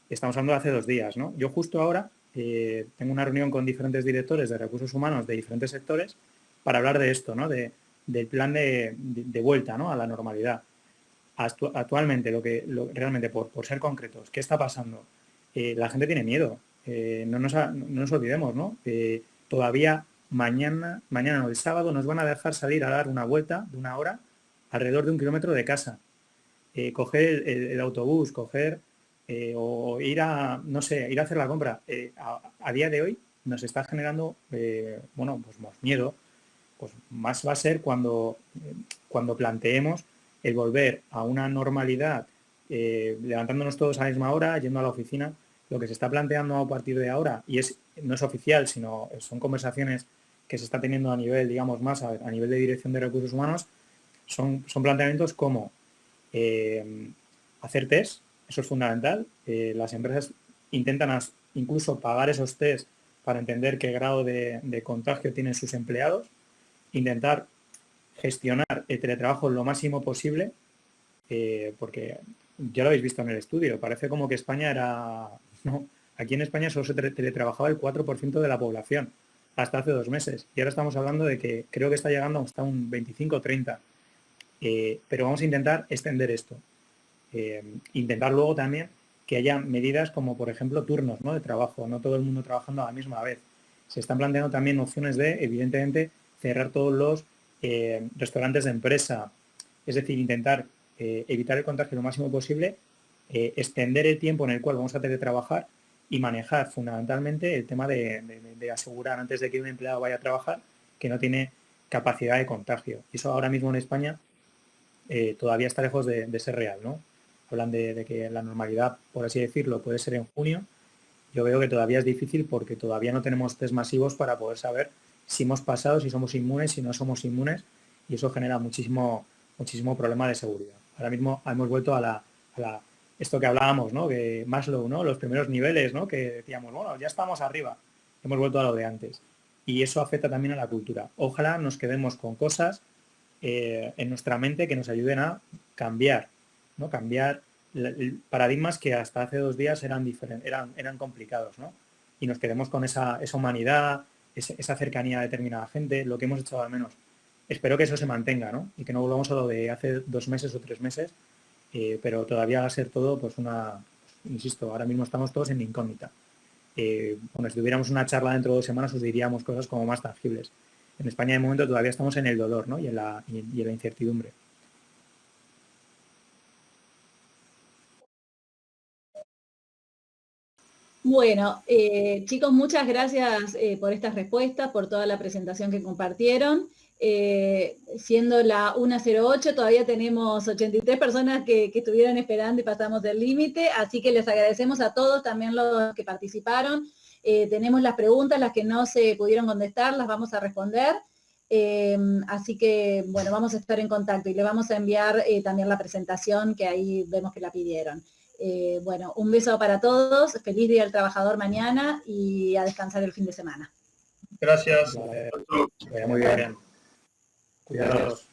estamos hablando de hace 2 días, ¿no? Yo justo ahora tengo una reunión con diferentes directores de recursos humanos de diferentes sectores para hablar de esto, ¿no? Del plan de vuelta, ¿no? A la normalidad. Actualmente, realmente, por ser concretos, ¿qué está pasando? La gente tiene miedo. No nos olvidemos, ¿no? Todavía mañana no, el sábado nos van a dejar salir a dar una vuelta de 1 hora alrededor de 1 kilómetro de casa. Coger el autobús, o ir a, no sé, ir a hacer la compra. A día de hoy nos está generando, bueno, pues más miedo. Pues más va a ser cuando planteemos el volver a una normalidad, levantándonos todos a la misma hora, yendo a la oficina. Lo que se está planteando a partir de ahora, y no es oficial, sino son conversaciones que se está teniendo a nivel, digamos, más a nivel de dirección de recursos humanos, son planteamientos como hacer test, eso es fundamental. Las empresas intentan incluso pagar esos test para entender qué grado de contagio tienen sus empleados, intentar gestionar el teletrabajo lo máximo posible, porque ya lo habéis visto en el estudio, parece como que España era... No, aquí en España solo se teletrabajaba el 4% de la población, hasta hace 2 meses. Y ahora estamos hablando de que creo que está llegando hasta un 25-30. Pero vamos a intentar extender esto. Intentar luego también que haya medidas como, por ejemplo, turnos, ¿no?, de trabajo, no todo el mundo trabajando a la misma vez. Se están planteando también opciones de, evidentemente, cerrar todos los restaurantes de empresa, es decir, intentar evitar el contagio lo máximo posible, extender el tiempo en el cual vamos a teletrabajar y manejar fundamentalmente el tema de asegurar antes de que un empleado vaya a trabajar que no tiene capacidad de contagio. Y eso ahora mismo en España todavía está lejos de ser real, ¿no? Hablan de que la normalidad, por así decirlo, puede ser en junio. yo veo que todavía es difícil porque todavía no tenemos test masivos para poder saber si hemos pasado, si somos inmunes, si no somos inmunes, y eso genera muchísimo problema de seguridad. Ahora mismo hemos vuelto a esto que hablábamos, ¿no? Que Maslow, ¿no? Los primeros niveles, ¿no? Que decíamos, bueno, ya estamos arriba. Hemos vuelto a lo de antes. Y eso afecta también a la cultura. Ojalá nos quedemos con cosas en nuestra mente que nos ayuden a cambiar, ¿no? Cambiar paradigmas que hasta hace 2 días eran complicados, ¿no? Y nos quedemos con esa humanidad, esa cercanía a determinada gente, lo que hemos echado al menos. Espero que eso se mantenga, ¿no? Y que no volvamos a lo de hace 2 meses o 3 meses, pero todavía va a ser todo, pues insisto, ahora mismo estamos todos en incógnita. Bueno, si tuviéramos una charla dentro de 2 semanas os diríamos cosas como más tangibles. En España de momento todavía estamos en el dolor, ¿no? y en la incertidumbre. Bueno, chicos, muchas gracias por estas respuestas, por toda la presentación que compartieron. Siendo la 1:08, todavía tenemos 83 personas que estuvieron esperando y pasamos del límite, así que les agradecemos a todos, también los que participaron. Tenemos las preguntas, las que no se pudieron contestar, las vamos a responder. Así que, bueno, vamos a estar en contacto y le vamos a enviar también la presentación, que ahí vemos que la pidieron. Bueno, un beso para todos, feliz Día del Trabajador mañana y a descansar el fin de semana. Gracias. Muy bien. Cuidados.